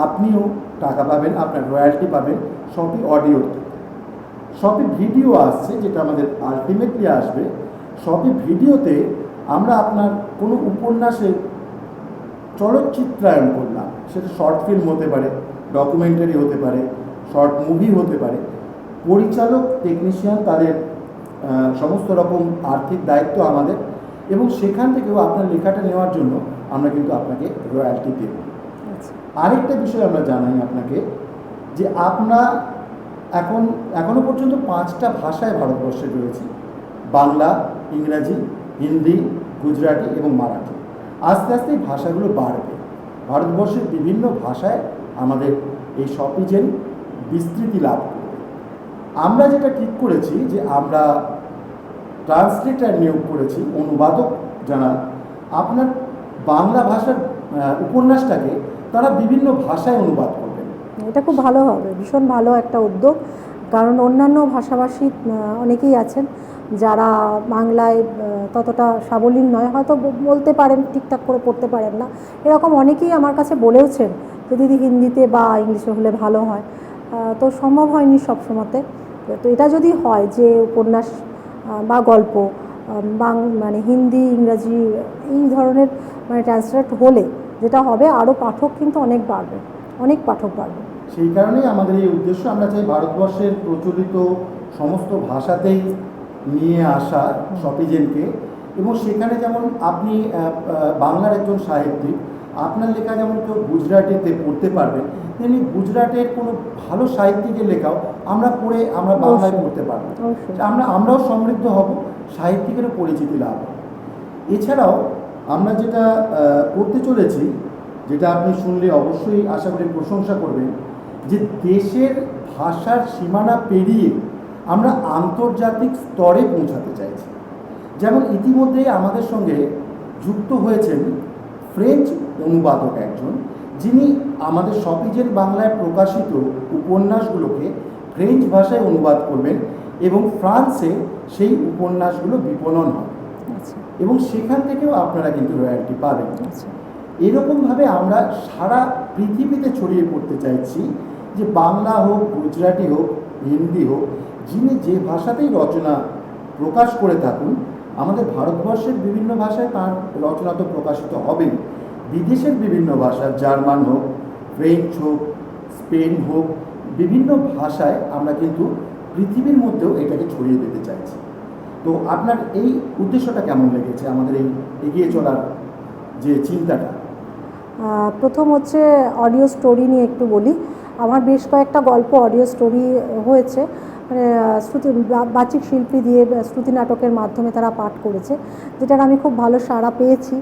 আপনিও টাকা পাবেন, আপনার রয়্যালটি পাবেন শপি অডিওতে। শপি ভিডিও আসছে, যেটা আমাদের আলটিমেটলি আসবে। শপি ভিডিওতে আমরা আপনার কোনো উপন্যাসের চলচ্চিত্রায়ন করলাম, সেটা শর্ট ফিল্ম হতে পারে, ডকুমেন্টারি হতে পারে, শর্ট মুভি হতে পারে। পরিচালক, টেকনিশিয়ান তাদের সমস্ত রকম আর্থিক দায়িত্ব আমাদের, এবং সেখান থেকেও আপনার লেখাটা নেওয়ার জন্য আমরা কিন্তু আপনাকে রয়্যালটি দেব। আরেকটা বিষয় আমরা জানাই আপনাকে যে আমরা এখনো পর্যন্ত 5টা ভাষায় ভারতবর্ষে রয়েছে: বাংলা, ইংরাজি, হিন্দি, গুজরাটি এবং মারাঠি। আস্তে আস্তে এই ভাষাগুলো বাড়বে। ভারতবর্ষের বিভিন্ন ভাষায় আমাদের এই শপিজেন বিস্তৃতি লাভ করবে। আমরা যেটা ঠিক করেছি যে আমরা ট্রান্সলেটার নিয়োগ করেছি, অনুবাদক যারা আপনার বাংলা ভাষার উপন্যাসটাকে তারা বিভিন্ন ভাষায় অনুবাদ করবেন। এটা খুব ভালো হবে, ভীষণ ভালো একটা উদ্যোগ। কারণ অন্যান্য ভাষাভাষী অনেকেই আছেন যারা বাংলায় ততটা সাবলীল নয়, হয়তো বলতে পারেন, ঠিকঠাক করে পড়তে পারেন না। এরকম অনেকেই আমার কাছে বলেওছেন যে দিদি হিন্দিতে বা ইংলিশে হলে ভালো হয়। তো সম্ভব হয়নি সব সময়তে। তো এটা যদি হয় যে উপন্যাস বা গল্প মানে হিন্দি, ইংরাজি এই ধরনের মানে ট্রান্সলেট হলে যেটা হবে, আরও পাঠক কিন্তু অনেক বাড়বে, অনেক পাঠক বাড়বে। সেই কারণেই আমাদের এই উদ্দেশ্য। আমরা চাই ভারতবর্ষের প্রচলিত সমস্ত ভাষাতেই নিয়ে আসা শপিজেনকে, এবং সেখানে যেমন আপনি বাংলার একজন সাহিত্যিক, আপনার লেখা যেমন কেউ গুজরাটিতে পড়তে পারবেন, তেমনি গুজরাটের কোনো ভালো সাহিত্যিকের লেখাও আমরা পড়ে আমরা বাংলায় পড়তে পারবো। আমরাও সমৃদ্ধ হব, সাহিত্যিকেরও পরিচিতি লাভ হবে। এছাড়াও আমরা যেটা করতে চলেছি, যেটা আপনি শুনলে অবশ্যই আশা করি প্রশংসা করবেন, যে দেশের ভাষার সীমানা পেরিয়ে আমরা আন্তর্জাতিক স্তরে পৌঁছাতে চাইছি। যেমন ইতিমধ্যেই আমাদের সঙ্গে যুক্ত হয়েছেন ফ্রেঞ্চ অনুবাদক একজন, যিনি আমাদের শপিজেন বাংলায় প্রকাশিত উপন্যাসগুলোকে ফ্রেঞ্চ ভাষায় অনুবাদ করবেন এবং ফ্রান্সে সেই উপন্যাসগুলো বিপণন হবে। আচ্ছা এবং সেখান থেকেও আপনারা কিন্তু রয়্যালটি পাবেন। আচ্ছা এরকমভাবে আমরা সারা পৃথিবীতে ছড়িয়ে পড়তে চাইছি যে বাংলা হোক, গুজরাটি হোক, হিন্দি হোক, যিনি যে ভাষাতেই রচনা প্রকাশ করে থাকুন, আমাদের ভারতবর্ষের বিভিন্ন ভাষায় তার রচনা তো প্রকাশিত হবেই, বিদেশের বিভিন্ন ভাষা, জার্মান হোক, ফ্রেঞ্চ হোক, স্পেন হোক, বিভিন্ন ভাষায় আমরা কিন্তু পৃথিবীর মধ্যেও এটাকে ছড়িয়ে দিতে চাইছি। তো আপনার এই উদ্দেশ্যটা কেমন লেগেছে, আমাদের এই এগিয়ে চলার যে চিন্তাটা? প্রথম হচ্ছে অডিও স্টোরি নিয়ে একটু বলি। আমার বেশ কয়েকটা গল্প অডিও স্টোরি হয়েছে, মানে শ্রুতি বাচিক শিল্পী দিয়ে শ্রুতি নাটকের মাধ্যমে তারা পাঠ করেছে, যেটার আমি খুব ভালো সাড়া পেয়েছি।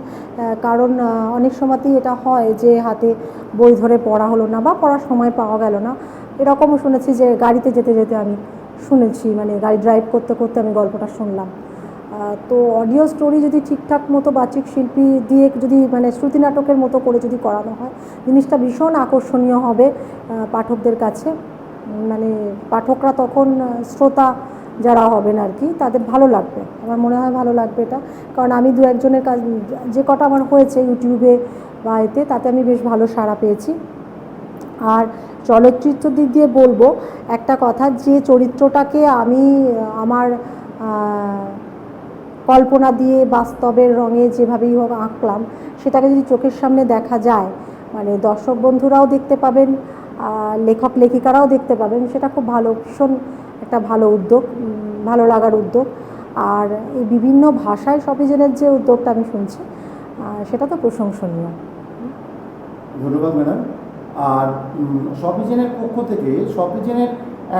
কারণ অনেক সময়তেই এটা হয় যে হাতে বই ধরে পড়া হলো না বা পড়ার সময় পাওয়া গেল না। এরকমও শুনেছি যে গাড়িতে যেতে যেতে আমি শুনেছি, মানে গাড়ি ড্রাইভ করতে করতে আমি গল্পটা শুনলাম। তো অডিও স্টোরি যদি ঠিকঠাক মতো বাচিক শিল্পী দিয়ে যদি মানে শ্রুতি নাটকের মতো করে যদি করানো হয়, জিনিসটা ভীষণ আকর্ষণীয় হবে পাঠকদের কাছে। মানে পাঠকরা তখন শ্রোতা যারা হবেন আর কি, তাদের ভালো লাগবে, আমার মনে হয় ভালো লাগবে এটা। কারণ আমি দু একজনের কাজ যে কটা আমার হয়েছে ইউটিউবে বা এতে, তাতে আমি বেশ ভালো সাড়া পেয়েছি। আর চলচ্চিত্র দিক দিয়ে বলবো একটা কথা, যে চরিত্রটাকে আমি আমার কল্পনা দিয়ে বাস্তবের রঙে যেভাবেই হোক আঁকলাম, সেটাকে যদি চোখের সামনে দেখা যায়, মানে দর্শক বন্ধুরাও দেখতে পাবেন, লেখক লেখিকারাও দেখতে পাবেন, সেটা খুব ভালো, ভীষণ একটা ভালো উদ্যোগ, ভালো লাগার উদ্যোগ। আর এই বিভিন্ন ভাষায় সপিজনের যে উদ্যোগটা আমি শুনছি, সেটা তো প্রশংসনীয়। ধন্যবাদ ম্যাডাম। আর সপিজনের পক্ষ থেকে সপিজনের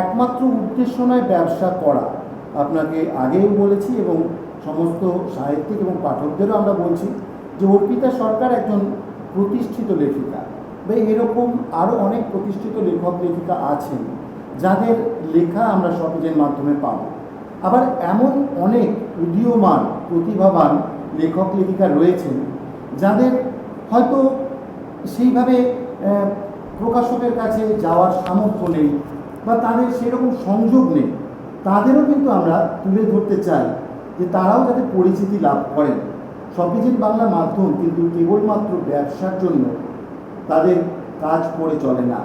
একমাত্র উদ্দেশ্য নয় ব্যবসা করা, আপনাকে আগেও বলেছি এবং সমস্ত সাহিত্যিক এবং পাঠকদেরও আমরা বলছি যে অর্পিতা সরকার একজন প্রতিষ্ঠিত লেখিকা, বা এরকম আরও অনেক প্রতিষ্ঠিত লেখক লেখিকা আছেন যাদের লেখা আমরা সপিজের মাধ্যমে পাব। আবার এমন অনেক উদীয়মান প্রতিভাবান লেখক লেখিকা রয়েছেন যাদের হয়তো সেইভাবে প্রকাশকের কাছে যাওয়ার সামর্থ্য নেই বা তাদের সেরকম সংযোগ নেই, তাদেরও কিন্তু আমরা তুলে ধরতে চাই যে তারাও যাতে পরিচিতি লাভ করেন। সপিজেন বাংলা মাধ্যম কিন্তু কেবলমাত্র ব্যবসার জন্য তাদের কাজ করে চলে না।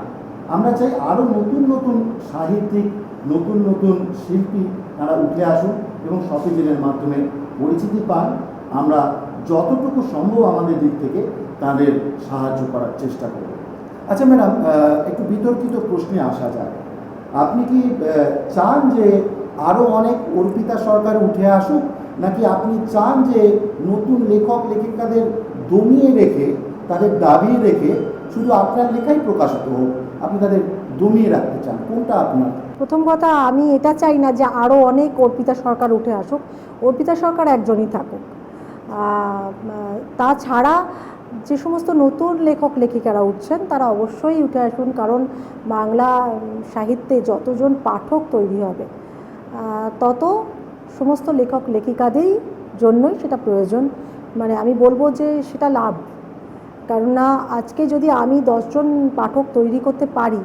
আমরা চাই আরও নতুন নতুন সাহিত্যিক, নতুন নতুন শিল্পী তারা উঠে আসুন এবং সপিজেনের মাধ্যমে পরিচিতি পান। আমরা যতটুকু সম্ভব আমাদের দিক থেকে তাদের সাহায্য করার চেষ্টা করব। আচ্ছা ম্যাডাম, একটু বিতর্কিত প্রশ্নে আসা যায়। আপনি কি চান যে আরও অনেক অর্পিতা সরকার উঠে আসুক, নাকি আপনি চান যে নতুন লেখক লেখিকাদের দমিয়ে রেখে, তাদের দাবিয়ে রেখে শুধু আপনার লেখাই প্রকাশিত হোক, আপনি তাদের দমিয়ে রাখতে চান? কোনটা আপনার? প্রথম কথা, আমি এটা চাই না যে আরও অনেক অর্পিতা সরকার উঠে আসুক, অর্পিতা সরকার একজনই থাকুক। তাছাড়া যে সমস্ত নতুন লেখক লেখিকারা উঠছেন তারা অবশ্যই উঠে আসুন, কারণ বাংলা সাহিত্যে যতজন পাঠক তৈরি হবে তত সমস্ত লেখক লেখিকাদেরই জন্যই সেটা প্রয়োজন। মানে আমি বলবো যে সেটা লাভ। কেননা আজকে যদি আমি 10 জন পাঠক তৈরি করতে পারি,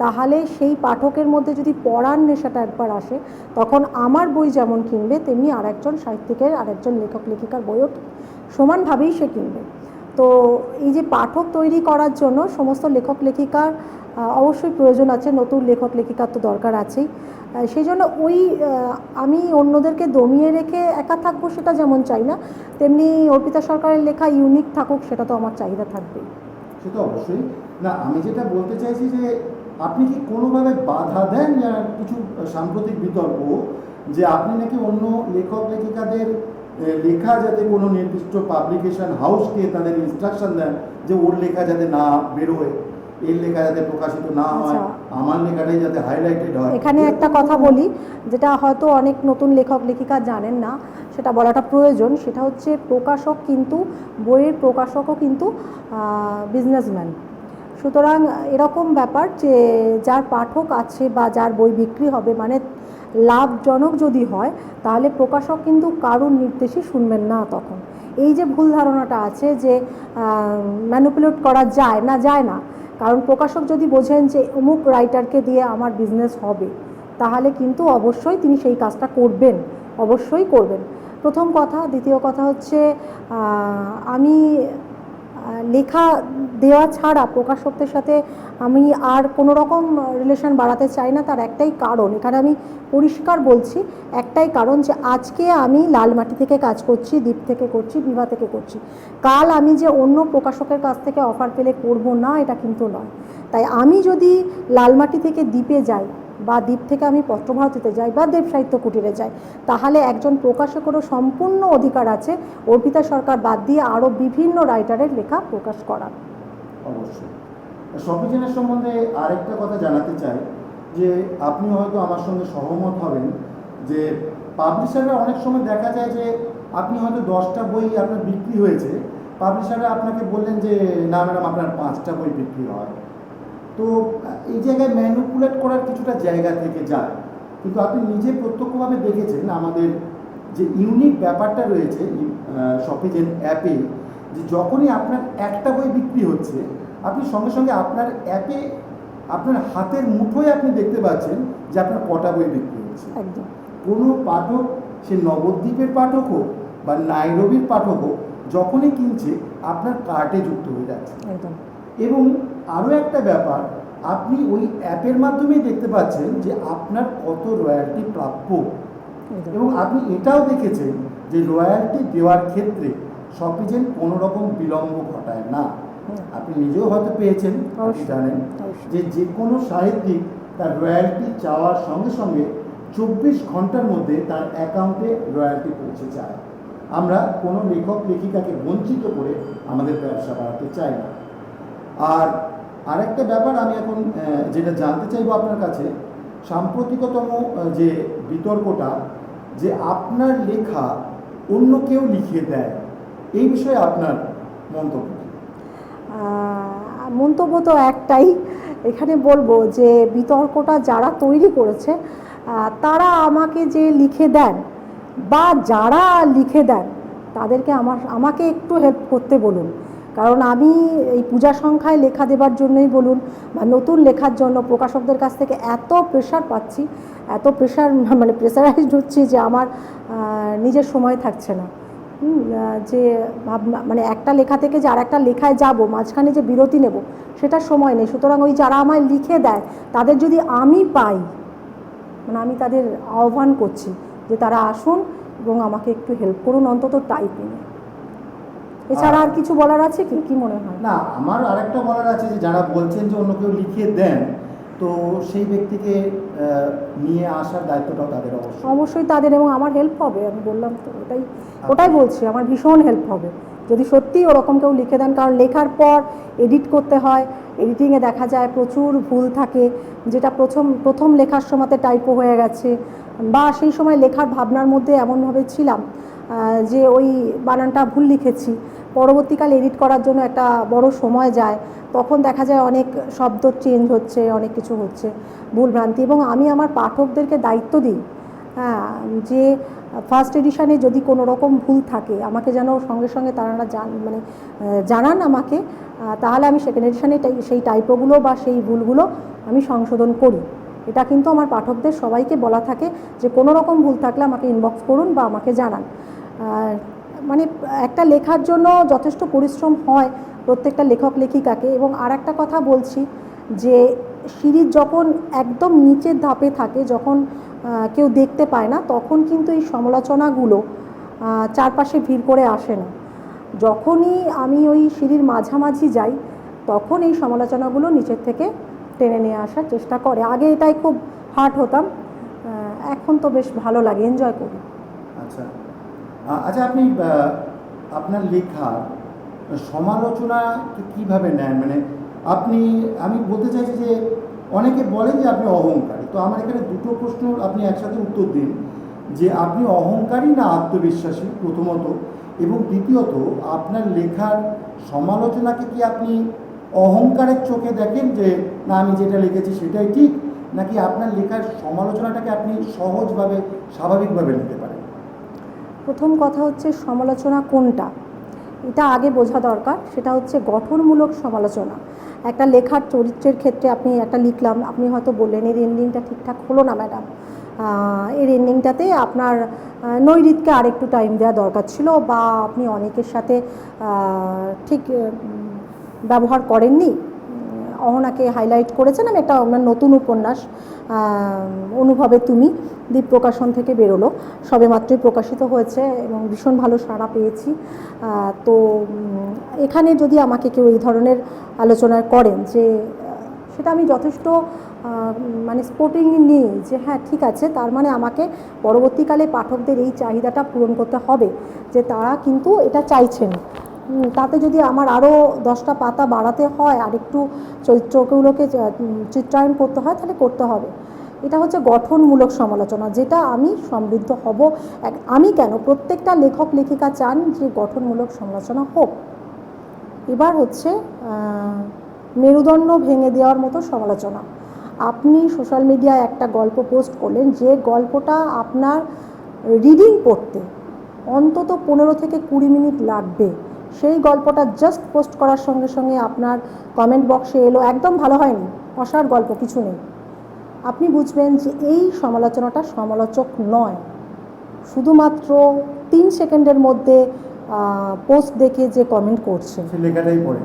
তাহলে সেই পাঠকের মধ্যে যদি পড়ার নেশাটা একবার আসে, তখন আমার বই যেমন কিনবে, তেমনি আরেকজন সাহিত্যিকের, আরেকজন লেখক লেখিকার বইও সমানভাবেই সে কিনবে। তো এই যে পাঠক তৈরি করার জন্য সমস্ত লেখক লেখিকার অবশ্যই প্রয়োজন আছে, নতুন লেখক লেখিকার তো দরকার আছেই। সেই জন্য আমি অন্যদেরকে দমিয়ে রেখে একা থাকবো সেটা যেমন চাই না, তেমনি অর্পিতা সরকারের লেখা ইউনিক থাকুক, সেটা তো আমার চাহিদা থাকবেই। সেটা অবশ্যই না। আমি যেটা বলতে চাইছি যে আপনি কি কোনোভাবে বাধা দেন কিছু সাম্প্রতিক বিতর্ক যে আপনি নাকি অন্য লেখক লেখিকাদের লেখা যাতে কোনো নির্দিষ্ট পাবলিকেশন হাউসকে তাদের ইনস্ট্রাকশন দেন যে ওর লেখা যাতে না বেরোয়, এর লেখা যাতে প্রকাশিত না হয়, আমার লেখাটাই যাতে হাইলাইটেড হয়? এখানে একটা কথা বলি, যেটা হয়তো অনেক নতুন লেখক লেখিকা জানেন না, সেটা বলাটা প্রয়োজন। সেটা হচ্ছে প্রকাশক কিন্তু, বইয়ের প্রকাশকও কিন্তু বিজনেসম্যান। সুতরাং এরকম ব্যাপার যে যার পাঠক আছে বা যার বই বিক্রি হবে, মানে লাভজনক যদি হয়, তাহলে প্রকাশক কিন্তু কারোর নির্দেশই শুনবেন না তখন। এই যে ভুল ধারণাটা আছে যে ম্যানিপুলেট করা যায় না, কারণ প্রকাশক যদি বোঝেন যে অমুক রাইটারকে দিয়ে আমার বিজনেস হবে, তাহলে কিন্তু অবশ্যই তিনি সেই কাজটা করবেন, অবশ্যই করবেন। প্রথম কথা। দ্বিতীয় কথা হচ্ছে আমি লেখা দেওয়া ছাড়া প্রকাশকদের সাথে আমি আর কোনো রকম রিলেশন বাড়াতে চাই না। তার একটাই কারণ, এখানে আমি পরিষ্কার বলছি, একটাই কারণ যে আজকে আমি লালমাটি থেকে কাজ করছি, দ্বীপ থেকে করছি, বিভা থেকে করছি। কাল আমি যে অন্য প্রকাশকের কাছ থেকে অফার পেলে করব না, এটা কিন্তু নয়। তাই আমি যদি লালমাটি থেকে দ্বীপে যাই বা দ্বীপ থেকে আমি পত্রভারতীতে যাই বা দেব সাহিত্য কুটিরে যাই, তাহলে একজন প্রকাশকেরও সম্পূর্ণ অধিকার আছে অর্পিতা সরকার বাদ দিয়ে আরও বিভিন্ন রাইটারের লেখা প্রকাশ করার। অবশ্যই। শপিজেনের সম্বন্ধে আরেকটা কথা জানাতে চাই যে আপনি হয়তো আমার সঙ্গে সহমত হবেন যে পাবলিশাররা অনেক সময় দেখা যায় যে আপনি হয়তো 10টা বই আপনার বিক্রি হয়েছে, পাবলিশাররা আপনাকে বললেন যে না ম্যাডাম আপনার 5টা বই বিক্রি হয়। তো এই জায়গায় ম্যানিপুলেট করার কিছুটা জায়গা থেকে যায়, কিন্তু আপনি নিজে প্রত্যক্ষভাবে দেখেছেন আমাদের যে ইউনিক ব্যাপারটা রয়েছে শপিজেন অ্যাপে, যে যখনই আপনার একটা বই বিক্রি হচ্ছে আপনি সঙ্গে সঙ্গে আপনার অ্যাপে আপনার হাতের মুঠোয় আপনি দেখতে পাচ্ছেন যে আপনার কটা বই বিক্রি হচ্ছে। একদম। কোনো পাঠক, সে নবদ্বীপের পাঠক হোক বা নাইরবির পাঠক হোক, যখনই কিনছে আপনার কার্টে যুক্ত হয়ে যাচ্ছে। একদম। এবং আরও একটা ব্যাপার, আপনি ওই অ্যাপের মাধ্যমেই দেখতে পাচ্ছেন যে আপনার কত রয়্যালটি প্রাপ্য, এবং আপনি এটাও দেখেছেন যে রয়্যালটি দেওয়ার ক্ষেত্রে শপিজেন কোনো রকম বিলম্ব ঘটায় না। আপনি নিজেও হয়তো পেয়েছেন, আপনি জানেন যে যে কোনো সাহিত্যিক তার রয়্যালটি চাওয়ার সঙ্গে সঙ্গে 24 ঘন্টার মধ্যে তার অ্যাকাউন্টে রয়্যালটি পৌঁছে যায়। আমরা কোনো লেখক লেখিকাকে বঞ্চিত করে আমাদের ব্যবসা বাড়াতে চাই না। আর আরেকটা ব্যাপার আমি এখন যেটা জানতে চাইবো আপনার কাছে, সাম্প্রতিকতম যে বিতর্কটা, যে আপনার লেখা অন্য কেউ লিখে দেয়, এই বিষয়ে আপনার মন্তব্য? মন্তব্য তো একটাই, এখানে বলবো যে বিতর্কটা যারা তৈরি করেছে তারা আমাকে যে লিখে দেন বা যারা লিখে দেন তাদেরকে আমাকে একটু হেল্প করতে বলুন। কারণ আমি এই পূজা সংখ্যায় লেখা দেবার জন্যই বলুন বা নতুন লেখার জন্য প্রকাশকদের কাছ থেকে এত প্রেশার পাচ্ছি, এত প্রেশারাইজড হচ্ছি যে আমার নিজের সময় থাকছে না। যে ভাবনা একটা লেখা থেকে যে আর একটা লেখায় যাব, মাঝখানে যে বিরতি নেব সেটার সময় নেই। সুতরাং ওই যারা আমায় লিখে দেয় তাদের যদি আমি পাই, আমি তাদের আহ্বান করছি যে তারা আসুন এবং আমাকে একটু হেল্প করুন, অন্তত টাইপিংয়ে। এছাড়া আর কিছু বলার আছে কি মনে হয়? না, আমার আরেকটা বলার আছে যে যারা বলছেন যে অন্য কেউ লিখে দেন, তো সেই ব্যক্তিকে নিয়ে আসার দায়িত্বটাও তাদের অবশ্যই তাদের, এবং আমার হেল্প হবে। আমি বললাম তো ওটাই বলছি, আমার ভীষণ হেল্প হবে যদি সত্যি ওরকম কেউ লিখে দেন। কারণ লেখার পর এডিট করতে হয়, এডিটিংয়ে দেখা যায় প্রচুর ভুল থাকে, যেটা প্রথম লেখার সময়তে টাইপো হয়ে গেছে, বা সেই সময় লেখার ভাবনার মধ্যে এমনভাবে ছিলাম যে ওই বানানটা ভুল লিখেছি, পরবর্তীকালে এডিট করার জন্য একটা বড় সময় যায়, তখন দেখা যায় অনেক শব্দ চেঞ্জ হচ্ছে, অনেক কিছু হচ্ছে, ভুলভ্রান্তি। এবং আমি আমার পাঠকদেরকে দায়িত্ব দিই যে ফার্স্ট এডিশানে যদি কোনো রকম ভুল থাকে আমাকে যেন সঙ্গে সঙ্গে তারা জানান আমাকে, তাহলে আমি সেকেন্ড এডিশানে সেই টাইপোগুলো বা সেই ভুলগুলো আমি সংশোধন করি। এটা কিন্তু আমার পাঠকদের সবাইকে বলা থাকে যে কোনো রকম ভুল থাকলে আমাকে ইনবক্স করুন বা আমাকে জানান। একটা লেখার জন্য যথেষ্ট পরিশ্রম হয় প্রত্যেকটা লেখক লেখিকাকে। এবং আর একটা কথা বলছি যে সিরিজ যখন একদম নিচের ধাপে থাকে, যখন কেউ দেখতে পায় না, তখন কিন্তু এই সমালোচনাগুলো চারপাশে ভিড় করে আসে না। যখনই আমি ওই সিঁড়ির মাঝামাঝি যাই তখন এই সমালোচনাগুলো নিচের থেকে টেনে নিয়ে আসার চেষ্টা করে। আগে এটাই খুব হার্ড হতাম, এখন তো বেশ ভালো লাগে, এনজয় করি। আচ্ছা আচ্ছা, আপনি আপনার লেখার সমালোচনা কীভাবে নেন? আমি বলতে চাইছি যে অনেকে বলেন যে আপনি অহংকারী, তো আমার এখানে দুটো প্রশ্ন আপনি একসাথে উত্তর দিন, যে আপনি অহংকারী না আত্মবিশ্বাসী প্রথমত, এবং দ্বিতীয়ত আপনার লেখার সমালোচনাকে কি আপনি অহংকারের চোখে দেখেন যে না আমি যেটা লিখেছি সেটাই ঠিক, নাকি আপনার লেখার সমালোচনাটাকে আপনি সহজভাবে স্বাভাবিকভাবে নিতে পারেন? প্রথম কথা হচ্ছে সমালোচনা কোনটা এটা আগে বোঝা দরকার। সেটা হচ্ছে গঠনমূলক সমালোচনা। একটা লেখার চরিত্রের ক্ষেত্রে আপনি একটা লিখলাম, আপনি হয়তো বললেন এর এন্ডিংটা ঠিকঠাক হলো না ম্যাডাম, এর এন্ডিংটাতে আপনার নৈরিতকে আরেকটু টাইম দেওয়া দরকার ছিল, বা আপনি অনেকের সাথে ঠিক ব্যবহার করেননি। অহনাকে হাইলাইট করেছেন। আমি একটা আমার নতুন উপন্যাস অনুভবে তুমি দ্বীপ প্রকাশন থেকে বেরোলো, সবে মাত্রই প্রকাশিত হয়েছে এবং ভীষণ ভালো সাড়া পেয়েছি। তো এখানে যদি আমাকে কেউ এই ধরনের আলোচনা করেন, যে সেটা আমি যথেষ্ট মানে স্পোর্টিং নিই, যে হ্যাঁ ঠিক আছে, তার মানে আমাকে পরবর্তীকালে পাঠকদের এই চাহিদাটা পূরণ করতে হবে, যে তারা কিন্তু এটা চাইছেন। তাতে যদি আমার আরও 10টা পাতা বাড়াতে হয়, আর একটু চরিত্রগুলোকে চিত্রায়ন করতে হয়, তাহলে করতে হবে। এটা হচ্ছে গঠনমূলক সমালোচনা, যেটা আমি সমৃদ্ধ হব। আমি কেন, প্রত্যেকটা লেখক লেখিকা চান যে গঠনমূলক সমালোচনা হোক। এবার হচ্ছে মেরুদণ্ড ভেঙে দেওয়ার মতো সমালোচনা। আপনি সোশ্যাল মিডিয়ায় একটা গল্প পোস্ট করলেন, যে গল্পটা আপনার রিডিং পড়তে অন্তত 15 থেকে 20 মিনিট লাগবে, সেই গল্পটা জাস্ট পোস্ট করার সঙ্গে সঙ্গে আপনার কমেন্ট বক্সে এলো একদম ভালো হয়নি, অসার গল্প, কিছু নেই। আপনি বুঝবেন যে এই সমালোচনাটা সমালোচক নয়, শুধুমাত্র 3 সেকেন্ডের মধ্যে পোস্ট দেখে যে কমেন্ট করছে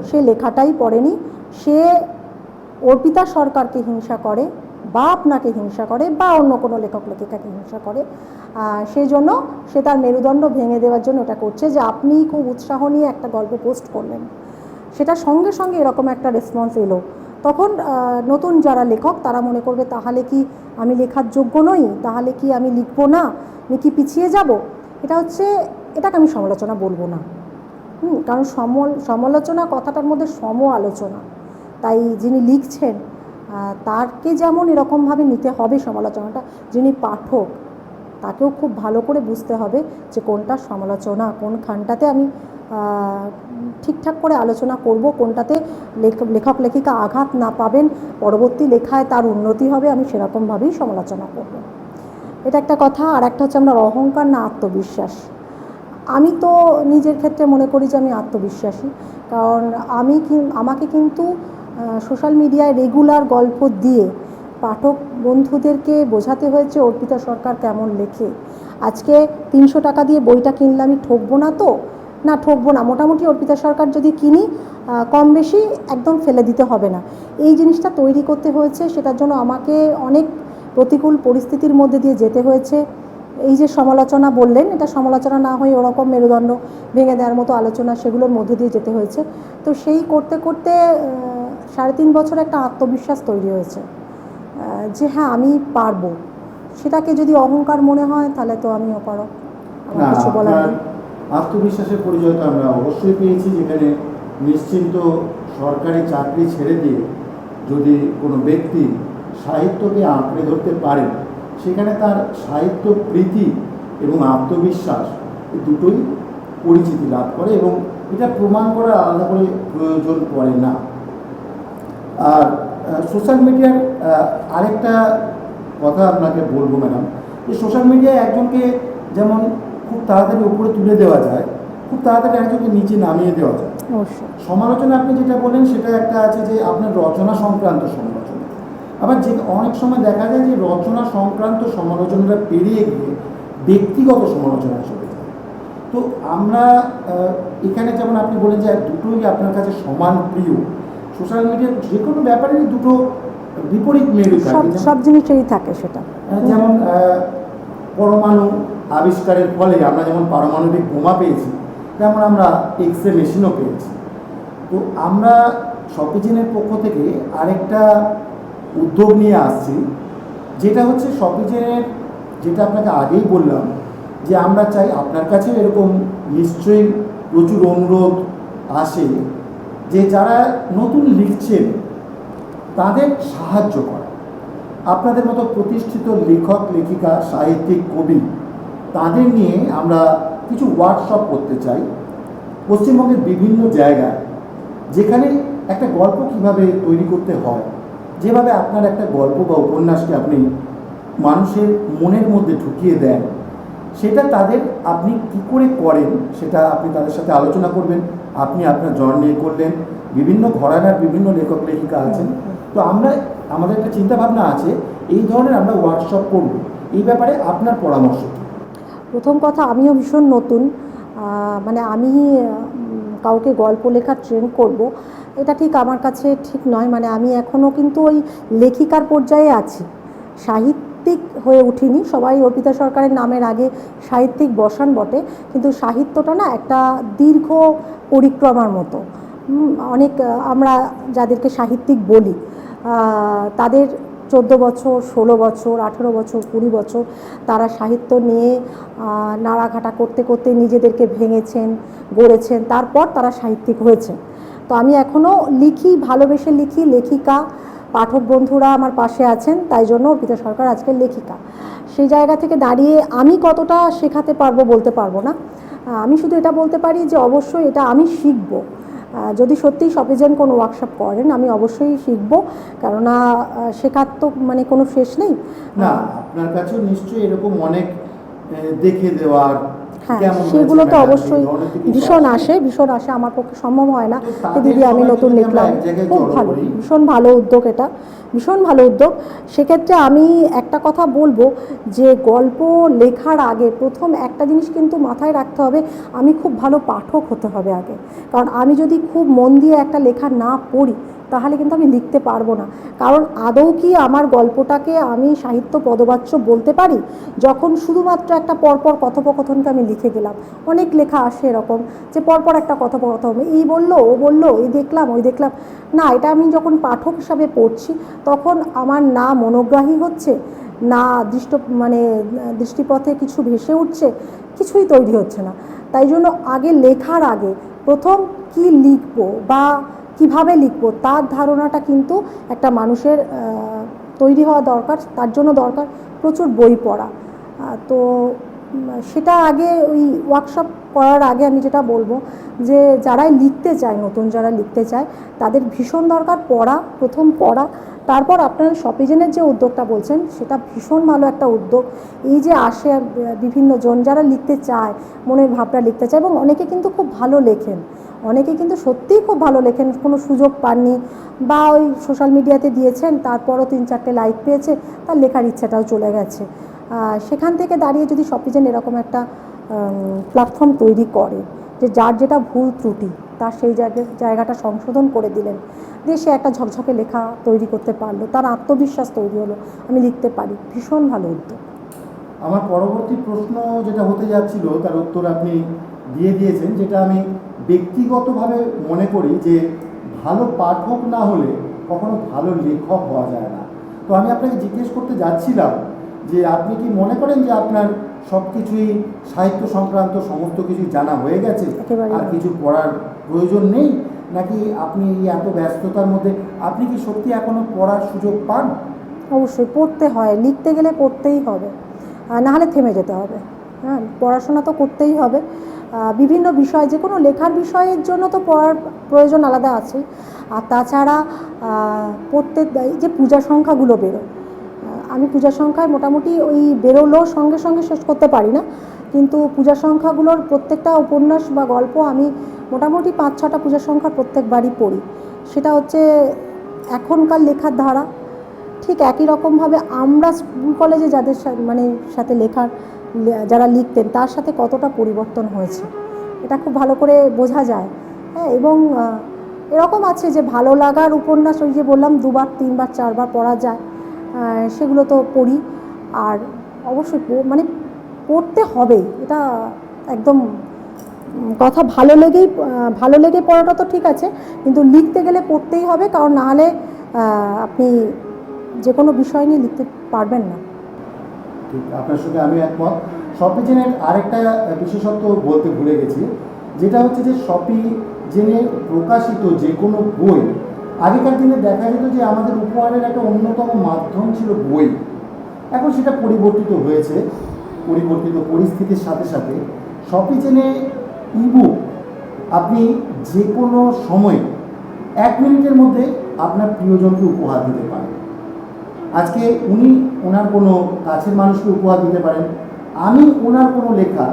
সে লেখাটাই পড়েনি। সে অর্পিতা সরকারকে হিংসা করে, বা আপনাকে হিংসা করে, বা অন্য কোনো লেখক লেখিকাকে হিংসা করে। সেই জন্য সে তার মেরুদণ্ড ভেঙে দেওয়ার জন্য এটা করছে, যে আপনি খুব উৎসাহ নিয়ে একটা গল্প পোস্ট করলেন, সেটা সঙ্গে সঙ্গে এরকম একটা রেসপন্স এলো, তখন নতুন যারা লেখক তারা মনে করবে তাহলে কি আমি লেখার যোগ্য নই, তাহলে কি আমি লিখবো না, আমি কি পিছিয়ে যাব। এটাকে আমি সমালোচনা বলবো না। কারণ সমালোচনা কথাটার মধ্যে সম আলোচনা, তাই যিনি লিখছেন তাকে যেমন এরকমভাবে নিতে হবে সমালোচনাটা, যিনি পাঠক তাকেও খুব ভালো করে বুঝতে হবে যে কোনটা সমালোচনা, কোনখানটাতে আমি ঠিকঠাক করে আলোচনা করব, কোনটাতে লেখক লেখিকা আঘাত না পাবেন, পরবর্তী লেখায় তার উন্নতি হবে, আমি সেরকমভাবেই সমালোচনা করব। এটা একটা কথা। আর একটা হচ্ছে আমরা অহংকার না আত্মবিশ্বাস। আমি তো নিজের ক্ষেত্রে মনে করি যে আমি আত্মবিশ্বাসী, কারণ আমাকে কিন্তু সোশ্যাল মিডিয়ায় রেগুলার গল্প দিয়ে পাঠক বন্ধুদেরকে বোঝাতে হয়েছে অর্পিতা সরকার কেমন লেখে। আজকে 300 টাকা দিয়ে বইটা কিনলে আমি ঠকবো না তো? না, ঠকবো না। মোটামুটি অর্পিতা সরকার যদি কিনি, কম বেশি একদম ফেলে দিতে হবে না। এই জিনিসটা তৈরি করতে হয়েছে, সেটার জন্য আমাকে অনেক প্রতিকূল পরিস্থিতির মধ্যে দিয়ে যেতে হয়েছে। এই যে সমালোচনা বললেন, এটা সমালোচনা না হয়ে ওরকম মেরুদণ্ড ভেঙে দেওয়ার মতো আলোচনা, সেগুলোর মধ্যে দিয়ে যেতে হয়েছে। তো সেই করতে করতে 3.5 বছর একটা আত্মবিশ্বাস তৈরি হয়েছে, যে হ্যাঁ আমি পারবো। সেটাকে যদি অহংকার মনে হয় তাহলে তো আমিও পারো, আমার কিছু বলার নেই। আত্মবিশ্বাসের পরিচয় তো আমরা অবশ্যই পেয়েছি, যেখানে নিশ্চিন্ত সরকারি চাকরি ছেড়ে দিয়ে যদি কোনো ব্যক্তি সাহিত্যকে আঁকড়ে ধরতে পারে, সেখানে তার সাহিত্য প্রীতি এবং আত্মবিশ্বাস দুটোই পরিচিতি লাভ করে, এবং এটা প্রমাণ করার আলাদা করে প্রয়োজন পড়ে না। আর সোশ্যাল মিডিয়ার আরেকটা কথা আপনাকে বলবো ম্যাডাম, যে সোশ্যাল মিডিয়ায় একজনকে যেমন খুব তাড়াতাড়ি উপরে তুলে দেওয়া যায়, খুব তাড়াতাড়ি একজনকে নিচে নামিয়ে দেওয়া যায়। সমালোচনা আপনি যেটা বলেন সেটা একটা আছে, যে আপনার রচনা সংক্রান্ত সমালোচনা। আবার যে অনেক সময় দেখা যায় যে রচনা সংক্রান্ত সমালোচনাটা পেরিয়ে গিয়ে ব্যক্তিগত সমালোচনায় চলে যায়। তো আমরা এখানে যেমন আপনি বলেন যে দুটোই আপনার কাছে সমান প্রিয়, সোশ্যাল মিডিয়ার যে কোনো ব্যাপারেই দুটো বিপরীত মেরু থাকে, সব জিনিসেরই থাকে সেটা। যেমন পরমাণু আবিষ্কারের ফলে আমরা যেমন পারমাণবিক বোমা পেয়েছি, তেমন আমরা এক্স রে মেশিনও পেয়েছি। তো আমরা শপিজেনের পক্ষ থেকে আরেকটা উদ্যোগ নিয়ে আসছি, যেটা হচ্ছে শপিজেনের, যেটা আপনাকে আগেই বললাম, যে আমরা চাই আপনার কাছেও এরকম নিশ্চয়ই প্রচুর অনুরোধ আসে, যে যারা নতুন লিখছেন তাদের সাহায্য করা। আপনাদের মতো প্রতিষ্ঠিত লেখক লেখিকা সাহিত্যিক কবি তাদের নিয়ে আমরা কিছু ওয়ার্কশপ করতে চাই পশ্চিমবঙ্গের বিভিন্ন জায়গায়, যেখানে একটা গল্প কিভাবে তৈরি করতে হয়, যেভাবে আপনার একটা গল্প বা উপন্যাসকে আপনি মানুষের মনের মধ্যে ঢুকিয়ে দেন, সেটা তাদের আপনি কী করে করেন সেটা আপনি তাদের সাথে আলোচনা করবেন। আপনি আপনার জ্বর নিয়ে করলেন, বিভিন্ন ঘরানার বিভিন্ন লেখক লেখিকা আছেন। তো আমাদের একটা চিন্তাভাবনা আছে, এই ধরনের আমরা ওয়ার্কশপ করব, এই ব্যাপারে আপনার পরামর্শ কী? প্রথম কথা, আমিও ভীষণ নতুন, মানে আমি কাউকে গল্প লেখা ট্রেন করব এটা ঠিক আমার কাছে ঠিক নয়। মানে আমি এখনও কিন্তু ওই লেখিকার পর্যায়ে আছি, সাহিত্যিক হয়ে উঠিনি। সবাই অর্পিতা সরকারের নামের আগে সাহিত্যিক বসান বটে, কিন্তু সাহিত্যটা না একটা দীর্ঘ পরিক্রমার মতো। অনেক আমরা যাদেরকে সাহিত্যিক বলি তাদের 14 বছর, 16 বছর, 18 বছর, 20 বছর তারা সাহিত্য নিয়ে নাড়াঘাটা করতে করতে নিজেদেরকে ভেঙেছেন, গড়েছেন, তারপর তারা সাহিত্যিক হয়েছেন। তো আমি এখনও লিখি, ভালোবেসে লিখি, লেখিকা, পাঠক বন্ধুরা আমার পাশে আছেন, তাই জন্য অর্পিতা সরকার আজকের লেখিকা। সেই জায়গা থেকে দাঁড়িয়ে আমি কতটা শেখাতে পারবো বলতে পারবো না। আমি শুধু এটা বলতে পারি যে অবশ্যই এটা আমি শিখবো। যদি সত্যিই শপিজেন কোনো ওয়ার্কশপ করেন আমি অবশ্যই শিখবো, কেননা শেখার তো মানে কোনো শেষ নেই। না, আপনার কাছেও নিশ্চয়ই এরকম অনেক দেখে দেওয়ার, হ্যাঁ, সেগুলো তো অবশ্যই ভীষণ আসে। আমার পক্ষে সম্ভব হয় না যে দিদি আমি নতুন লিখলাম। খুব ভালো, ভীষণ ভালো উদ্যোগ, এটা ভীষণ ভালো উদ্যোগ। সেক্ষেত্রে আমি একটা কথা বলবো যে গল্প লেখার আগে প্রথম একটা জিনিস কিন্তু মাথায় রাখতে হবে, আমি খুব ভালো পাঠক হতে হবে আগে। কারণ আমি যদি খুব মন দিয়ে একটা লেখা না পড়ি তাহলে কিন্তু আমি লিখতে পারবো না। কারণ আদৌ কি আমার গল্পটাকে আমি সাহিত্য পদবাচ্য বলতে পারি যখন শুধুমাত্র একটা পরপর কথোপকথনকে আমি লিখে গেলাম? অনেক লেখা আসে এরকম যে পরপর একটা কথোপকথন, এই বললো ও বললো, এই দেখলাম ওই দেখলাম। না, এটা আমি যখন পাঠক হিসাবে পড়ছি তখন আমার না মনোগ্রাহী হচ্ছে, না দৃষ্টিপথে কিছু ভেসে উঠছে, কিছুই তৈরি হচ্ছে না। তাই জন্য আগে লেখার আগে প্রথম কি লিখবো বা কিভাবে লিখবো তার ধারণাটা কিন্তু একটা মানুষের তৈরি হওয়া দরকার। তার জন্য দরকার প্রচুর বই পড়া। তো সেটা আগে ওই ওয়ার্কশপ করার আগে আমি যেটা বলবো যে যারাই লিখতে চায়, নতুন যারা লিখতে চায় তাদের ভীষণ দরকার পড়া, প্রথম পড়া। তারপর আপনারা শপিজেনের যে উদ্যোগটা বলছেন সেটা ভীষণ ভালো একটা উদ্যোগ। এই যে আসে বিভিন্ন জন যারা লিখতে চায়, মনের ভাবটা লিখতে চায়, এবং অনেকে কিন্তু খুব ভালো লেখেন, অনেকে কিন্তু সত্যিই খুব ভালো লেখেন, কোনো সুযোগ পাননি বা ওই সোশ্যাল মিডিয়াতে দিয়েছেন তারপরও 3-4টে লাইক পেয়েছে, তার লেখার ইচ্ছাটাও চলে গেছে। সেখান থেকে দাঁড়িয়ে যদি শপিজেন এরকম একটা প্ল্যাটফর্ম তৈরি করে যে যার যেটা ভুল ত্রুটি তার সেই জায়গাটা সংশোধন করে দিলেন, দিয়ে সে একটা ঝকঝকে লেখা তৈরি করতে পারলো, তার আত্মবিশ্বাস তৈরি হলো, আমি লিখতে পারি, ভীষণ ভালো উদ্যোগ। আমার পরবর্তী প্রশ্ন যেটা হতে যাচ্ছিল তার উত্তর আপনি দিয়ে দিয়েছেন, যেটা আমি ব্যক্তিগতভাবে মনে করি যে ভালো পাঠক না হলে কখনো ভালো লেখক হওয়া যায় না। তো আমি আপনাকে জিজ্ঞেস করতে যাচ্ছিলাম যে আপনি কি মনে করেন যে আপনার সব কিছুই সাহিত্য সংক্রান্ত সমস্ত কিছুই জানা হয়ে গেছে, আর কিছু পড়ার প্রয়োজন নেই, নাকি আপনি এত ব্যস্ততার মধ্যে আপনি কি সত্যি এখনো পড়ার সুযোগ পান? অবশ্যই পড়তে হয়, লিখতে গেলে পড়তেই হবে, নাহলে থেমে যেতে হবে। হ্যাঁ, পড়াশোনা তো করতেই হবে। বিভিন্ন বিষয়, যে কোনো লেখার বিষয়ের জন্য তো পড়ার প্রয়োজন আলাদা আছে। আর তাছাড়া পড়তে যে পূজা সংখ্যাগুলো বেরোয়, আমি পূজা সংখ্যায় মোটামুটি ওই বেরোলো সঙ্গে সঙ্গে শেষ করতে পারি না, কিন্তু পূজা সংখ্যাগুলোর প্রত্যেকটা উপন্যাস বা গল্প আমি মোটামুটি 5-6টা পূজা সংখ্যা প্রত্যেকবারই পড়ি। সেটা হচ্ছে এখনকার লেখার ধারা ঠিক একই রকমভাবে আমরা স্কুল কলেজে যাদের সাথে লেখার যারা লিখতেন তার সাথে কতটা পরিবর্তন হয়েছে এটা খুব ভালো করে বোঝা যায়। হ্যাঁ, এবং এরকম আছে যে ভালো লাগার উপন্যাস, ওই যে বললাম 2বার 3বার 4বার পড়া যায়, সেগুলো তো পড়ি। আর অবশ্যই পড়তে হবে, এটা একদম কথা। ভালো লেগে পড়াটা তো ঠিক আছে, কিন্তু লিখতে গেলে পড়তেই হবে, কারণ নাহলে আপনি যে কোনো বিষয় নিয়ে লিখতে পারবেন না। ঠিক, আপনার সঙ্গে আমি একমত। শপিজেনের আরেকটা বিশেষত্ব বলতে ভুলে গেছি, যেটা হচ্ছে যে শপিজেনে প্রকাশিত যে কোনো বই, আগেকার দিনে দেখা যেত যে আমাদের উপহারের একটা অন্যতম মাধ্যম ছিল বই। এখন সেটা পরিবর্তিত হয়েছে, পরিবর্তিত পরিস্থিতির সাথে সাথে শপিজেনে ইবুক আপনি যে কোনো সময় 1 মিনিটের মধ্যে আপনার প্রিয়জনকে উপহার দিতে পারেন। আজকে উনি ওনার কোনো কাছের মানুষকে উপহার দিতে পারেন, আমি ওনার কোনো লেখা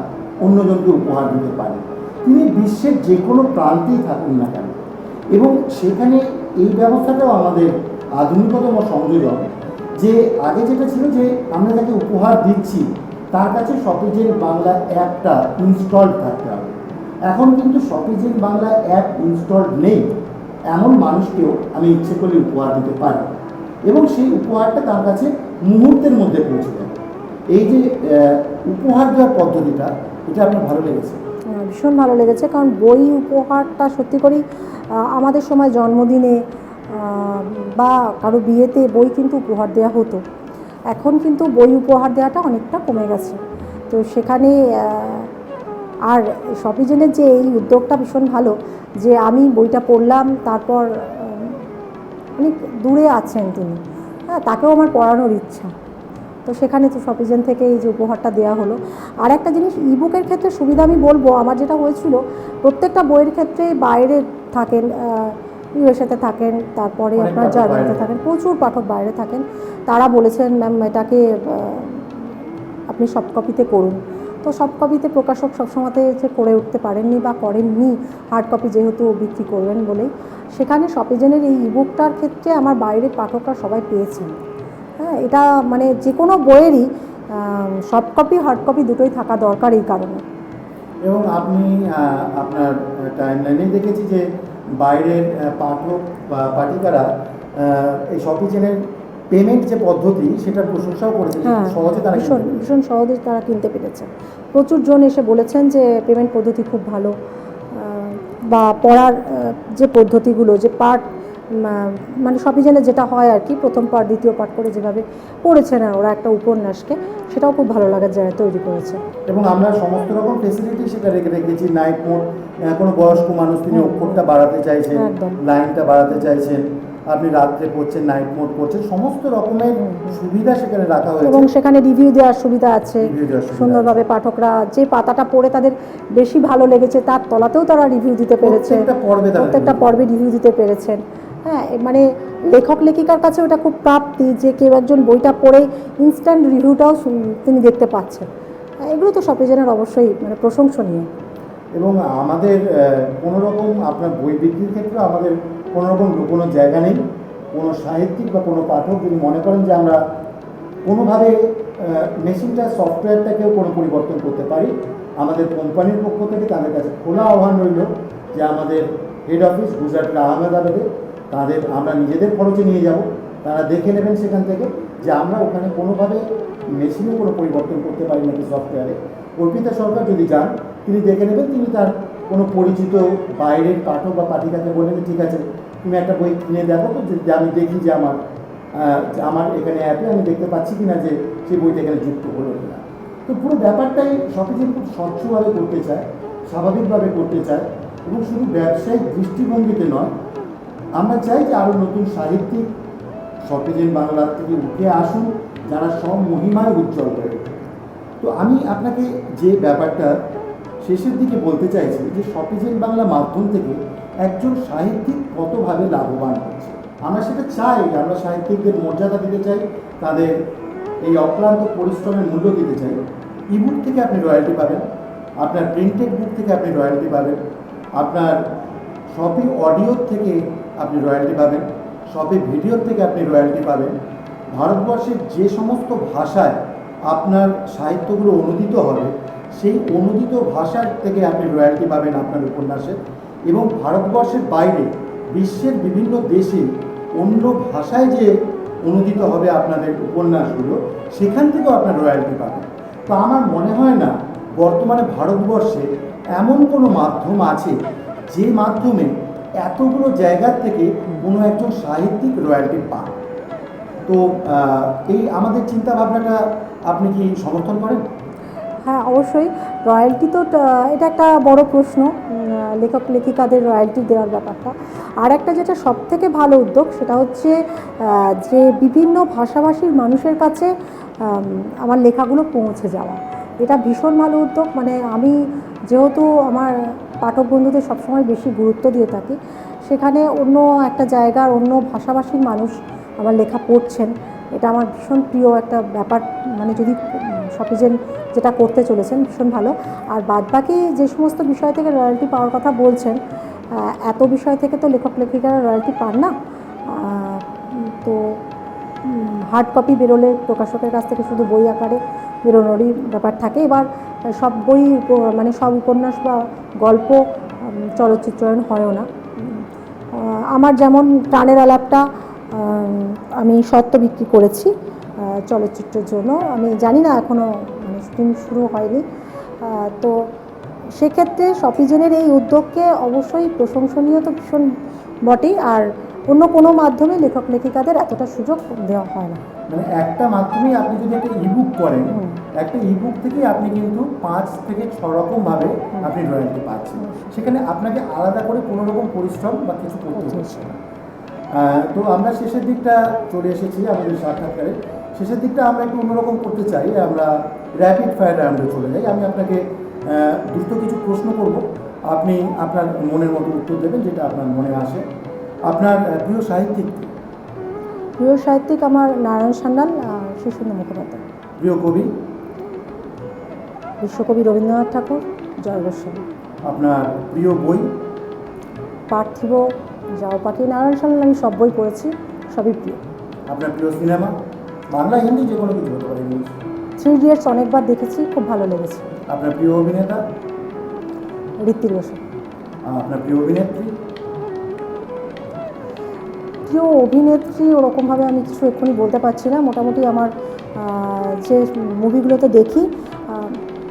অন্যজনকে উপহার দিতে পারি, তিনি বিশ্বের যে কোনো প্রান্তেই থাকুন না কেন। এবং সেখানে এই ব্যবস্থাটাও আমাদের আধুনিকতম সংযোজন, যে আগে যেটা ছিল যে আমরা যাকে উপহার দিচ্ছি তার কাছে শপিজেন বাংলা অ্যাপটা ইনস্টলড থাকতে হবে। এখন কিন্তু শপিজেন বাংলা অ্যাপ ইনস্টলড নেই এমন মানুষকেও আমি ইচ্ছে করলে উপহার দিতে পারি এবং সেই উপহারটা তার কাছে মুহূর্তের মধ্যে পৌঁছে যাবে। এই যে উপহার দেওয়ার পদ্ধতিটা, এটা আপনার ভালো লেগেছে? ভীষণ ভালো লেগেছে, কারণ বই উপহারটা সত্যি করেই আমাদের সময় জন্মদিনে বা কারো বিয়েতে বই কিন্তু উপহার দেওয়া হতো। এখন কিন্তু বই উপহার দেওয়াটা অনেকটা কমে গেছে। তো সেখানে আর শপিজেনের যে এই উদ্যোগটা ভীষণ ভালো, যে আমি বইটা পড়লাম, তারপর অনেক দূরে আছেন তিনি, হ্যাঁ, তাকেও আমার পড়ানোর ইচ্ছা, তো সেখানে তো শপিজেন থেকে এই যে উপহারটা দেওয়া হলো। আর একটা জিনিস ইবুকের ক্ষেত্রে সুবিধা আমি বলবো, আমার যেটা হয়েছিল, প্রত্যেকটা বইয়ের ক্ষেত্রে বাইরে থাকেন, ইউএসএতে থাকেন, তারপরে আপনার জার্মানিতে থাকেন, প্রচুর পাঠক বাইরে থাকেন। তারা বলেছেন ম্যাম এটাকে আপনি সফট কপিতে করুন। তো সফট কপিতে প্রকাশক সবসময়তে যে করে উঠতে পারেননি বা করেননি, হার্ড কপি যেহেতু বিক্রি করবেন বলেই, সেখানে শপিজেনের এই ইবুকটার ক্ষেত্রে আমার বাইরের পাঠকরা সবাই পেয়েছেন। হ্যাঁ, এটা মানে যে কোনো বইয়েরই সফট কপি হার্ড কপি দুটোই থাকা দরকার এই কারণে। এবং আপনি আপনার টাইমলাইনেই দেখেছি যে বাইরের পাঠক বা পাঠিকারা এই শপিজেনের পেমেন্ট যে পদ্ধতি সেটার প্রশংসাও করেছে, সহজে তারা ভীষণ সহজে তারা কিনতে পেরেছে। প্রচুর জন এসে বলেছেন যে পেমেন্ট পদ্ধতি খুব ভালো, বা পড়ার যে পদ্ধতিগুলো, যে পার্ট মানে শপিজেনে যেটা হয় আর কি, প্রথম পার্ট দ্বিতীয় পার্ট করে যেভাবে পড়েছেন ওরা একটা উপন্যাসকে, সেটাও খুব ভালো লাগার জায়গায় তৈরি করেছে। এবং আমরা সমস্ত রকম ফেসিলিটি সেটা রেখেছি। নাইট মোড, কোনো বয়স্ক মানুষ তিনি অক্ষরটা বাড়াতে চাইছেন, লাইনটা বাড়াতে চাইছেন, আপনি রাত্রে পড়ছেন, নাইট মোড করছেন, সমস্ত রকমের সুবিধা সেখানে রাখা হয়েছে। এবং সেখানে রিভিউ দেওয়ার সুবিধা আছে সুন্দরভাবে। পাঠকরা যে পাতাটা পড়ে তাদের বেশি ভালো লেগেছে তার তলাতেও তারা রিভিউ দিতে পেরেছে, প্রত্যেকটা পর্বে রিভিউ দিতে পেরেছেন। হ্যাঁ, মানে লেখক লেখিকার কাছে ওটা খুব প্রাপ্তি যে কেউ একজন বইটা পড়ে ইনস্ট্যান্ট রিভিউটাও তিনি দেখতে পাচ্ছেন। এগুলো তো শপিজেনের অবশ্যই মানে প্রশংসনীয়। এবং আমাদের কোনো রকম আপনার বই বিক্রির ক্ষেত্রে আমাদের কোনো রকম লুকোনো জায়গা নেই। কোনো সাহিত্যিক বা কোনো পাঠক যদি মনে করেন যে আমরা কোনোভাবে মেশিনটা সফটওয়্যারটাকেও কোনো পরিবর্তন করতে পারি, আমাদের কোম্পানির পক্ষ থেকে তাদের কাছে খোলা আহ্বান রইল যে আমাদের হেড অফিস গুজরাটের আহমেদাবাদে, তাদের আমরা নিজেদের খরচে নিয়ে যাব, তারা দেখে নেবেন সেখান থেকে যে আমরা ওখানে কোনোভাবে মেশিনে কোনো পরিবর্তন করতে পারি নাকি সফটওয়্যারে। অর্পিতা সরকার যদি যান, তিনি দেখে নেবেন, তিনি তার কোনো পরিচিত বাইরের পাঠক বা পাঠিকাকে বললেন ঠিক আছে তুমি একটা বই কিনে দেখো তো, যে আমি দেখি যে আমার এখানে অ্যাপে আমি দেখতে পাচ্ছি কিনা যে সেই বইটা এখানে যুক্ত হলো কিনা। তো পুরো ব্যাপারটাই শপিজেন খুব স্বচ্ছভাবে করতে চায়, স্বাভাবিকভাবে করতে চায়, এবং শুধু ব্যবসায়িক দৃষ্টিভঙ্গিতে নয়, আমরা চাই যে আরও নতুন সাহিত্যিক শপিজেন বাংলার থেকে উঠে আসুন, যারা সব মহিমায় উজ্জ্বল হয়ে ওঠে। তো আমি আপনাকে যে ব্যাপারটা শেষের দিকে বলতে চাইছি যে শপিজেন বাংলা মাধ্যম থেকে একজন সাহিত্যিক কতভাবে লাভবান হচ্ছে। আমরা সেটা চাই, আমরা সাহিত্যিকদের মর্যাদা দিতে চাই, তাদের এই অক্লান্ত পরিশ্রমের মূল্য দিতে চাই। ইবুক থেকে আপনি রয়্যালটি পাবেন, আপনার প্রিন্টেড বুক থেকে আপনি রয়্যালটি পাবেন, আপনার শপি অডিওর থেকে আপনি রয়্যালটি পাবেন, শপি ভিডিওর থেকে আপনি রয়্যালটি পাবেন। ভারতবর্ষের যে সমস্ত ভাষায় আপনার সাহিত্যগুলো অনুদিত হবে সেই অনুদিত ভাষার থেকে আপনি রয়্যালটি পাবেন আপনার উপন্যাসে। এবং ভারতবর্ষের বাইরে বিশ্বের বিভিন্ন দেশে অন্য ভাষায় যে অনুদিত হবে আপনাদের উপন্যাসগুলো, সেখান থেকেও আপনার রয়্যালটি পাবেন। তো আমার মনে হয় না বর্তমানে ভারতবর্ষে এমন কোনো মাধ্যম আছে যে মাধ্যমে এতগুলো জায়গার থেকে কোনো একজন সাহিত্যিক রয়্যালটি পান। তো এই আমাদের চিন্তা ভাবনাটা আপনি কি সমর্থন করেন? হ্যাঁ, অবশ্যই। রয়্যালটি তো এটা একটা বড় প্রশ্ন, লেখক লেখিকাদের রয়্যালটি দেওয়ার ব্যাপারটা। আর একটা যেটা সবথেকে ভালো উদ্যোগ সেটা হচ্ছে যে বিভিন্ন ভাষাভাষীর মানুষের কাছে আমার লেখাগুলো পৌঁছে যাওয়া। এটা ভীষণ ভালো উদ্যোগ। মানে আমি যেহেতু আমার পাঠক বন্ধুদের সবসময় বেশি গুরুত্ব দিয়ে থাকি, সেখানে অন্য একটা জায়গার অন্য ভাষাভাষীর মানুষ আমার লেখা পড়ছেন, এটা আমার ভীষণ প্রিয় একটা ব্যাপার। মানে যদি শপিজেন যেটা করতে চলেছেন ভীষণ ভালো। আর বাদবাকি যে সমস্ত বিষয় থেকে রয়্যালটি পাওয়ার কথা বলছেন, এত বিষয় থেকে তো লেখক লেখিকারা রয়্যালটি পান না। তো হার্ড কপি বেরোলে প্রকাশকের কাছ থেকে শুধু বই আকারে বেরোনোরই ব্যাপার থাকে। এবার সব বই মানে সব উপন্যাস বা গল্প চলচ্চিত্রায়ন হয়ও না। আমার যেমন প্রাণের আলাপটা আমি সত্ত্ব বিক্রি করেছি চলচ্চিত্রের জন্য। আমি জানি না এখনও মানে শুটিং শুরু হয়নি। তো সেক্ষেত্রে শপিজেনের এই উদ্যোগকে অবশ্যই প্রশংসনীয় তো ভীষণ বটেই। আর অন্য কোনো মাধ্যমে লেখক লেখিকাদের এতটা সুযোগ দেওয়া হয় না। মানে একটা মাধ্যমেই আপনি যদি একটা ইবুক করেন, একটা ইবুক থেকে আপনি কিন্তু 5 থেকে 6 রকমভাবে আপনি রয়্যালটি পাচ্ছেন। সেখানে আপনাকে আলাদা করে কোনো রকম পরিশ্রম বা কিছু করতে হচ্ছে না। তো আমরা শেষের দিকটা চলে এসেছি আমাদের সাক্ষাৎকারে। শেষের দিকটা আমরা একটু অন্যরকম করতে চাই, আমরা র্যাপিড ফায়ার রাউন্ডে চলে যাই। আমি আপনাকে দ্রুত কিছু প্রশ্ন করব, আপনি আপনার মনের মতো উত্তর দেবেন যেটা আপনার মনে আসে। আপনার প্রিয় সাহিত্যিক? প্রিয় সাহিত্যিক আমার নারায়ণ সান্যাল আর শিশুন্দ্র মুখোপাধ্যায়। প্রিয় কবি? বিশ্বকবি রবীন্দ্রনাথ ঠাকুর, জয় গোস্বামী। আপনার প্রিয় বই? পার্থিব, যাও পাখি। নারায়ণ সান্যাল আমি সব বই পড়েছি, সবই প্রিয়। আপনার প্রিয় সিনেমা? বাংলা হিন্দি যে কোনো কিছু হতে পারে। 3 ইডিয়টস অনেকবার দেখেছি, খুব ভালো লেগেছে। আপনার প্রিয় অভিনেতা? ঋত্বিক রোশন। আপনার প্রিয় অভিনেত্রী? প্রিয় অভিনেত্রী ওরকমভাবে আমি কিছু এক্ষুনি বলতে পারছি না। মোটামুটি আমার যে মুভিগুলোতে দেখি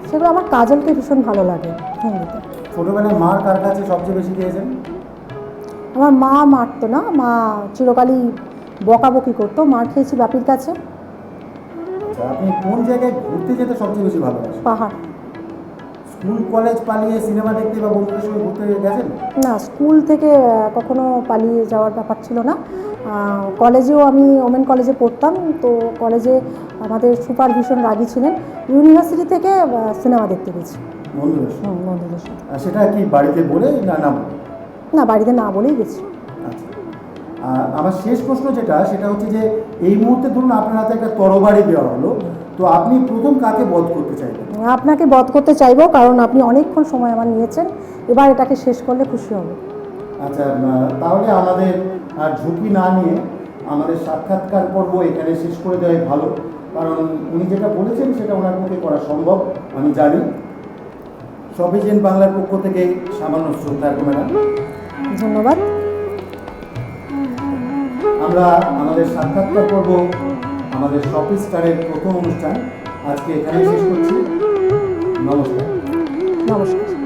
সেগুলো আমার কাজলকে ভীষণ ভালো লাগে হিন্দিতে। ছোটোবেলায় মার কার কাছে সবচেয়ে বেশি খেয়েছেন? আমার মা মারতো না, মা চিরকালই বকাবকি করতো। মার খেয়েছি বাপির কাছে। আচ্ছা, আপনি কোন জায়গায় ঘুরতে যেতে সবচেয়ে বেশি ভালোবাসেন? পাহাড়। স্কুল কলেজ পালিয়ে সিনেমা দেখতে বা বন্ধুদের সঙ্গে ঘুরতে গেছেন? না, স্কুল থেকে কখনো পালিয়ে যাওয়ার ব্যাপার ছিল না। কলেজেও আমি ওমেন কলেজে পড়তাম, তো কলেজে আমাদের সুপারভিশন রাগী ছিলেন। ইউনিভার্সিটি থেকে সিনেমা দেখতে গেছি বন্ধুদের সঙ্গে? বন্ধুদের সাথে। আর সেটা কি বাড়িতে বলে না না বলে? না, বাড়িতে না বলেই গেছি। আচ্ছা, আমার শেষ প্রশ্ন যেটা, সেটা হচ্ছে যে এই মুহূর্তে ধরুন আপনার হাতে একটা তরবারি দেওয়া হলো, তো আপনি প্রথম কাকে বধ করতে চাইবেন? আপনাকে বধ করতে চাইবো, কারণ আপনি অনেকক্ষণ সময় আমার নিয়েছেন। এবার এটাকে শেষ করলে খুশি হব। আচ্ছা, তাহলে আমাদের আর ঝুঁকি না নিয়ে আমাদের সাক্ষাৎকার পর্ব এখানে শেষ করে দেওয়াই ভালো, কারণ উনি যেটা বলেছেন সেটা ওনার পক্ষে করা সম্ভব আমি জানি। শপিজেন বাংলার পক্ষ থেকে সামান্য শ্রদ্ধা ম্যাডাম, ধন্যবাদ। আমরা আমাদের সাক্ষাৎকার পর্ব, আমাদের শপি স্টারের প্রথম অনুষ্ঠান আজকে এখানে শেষ করছি। নমস্কার। নমস্কার।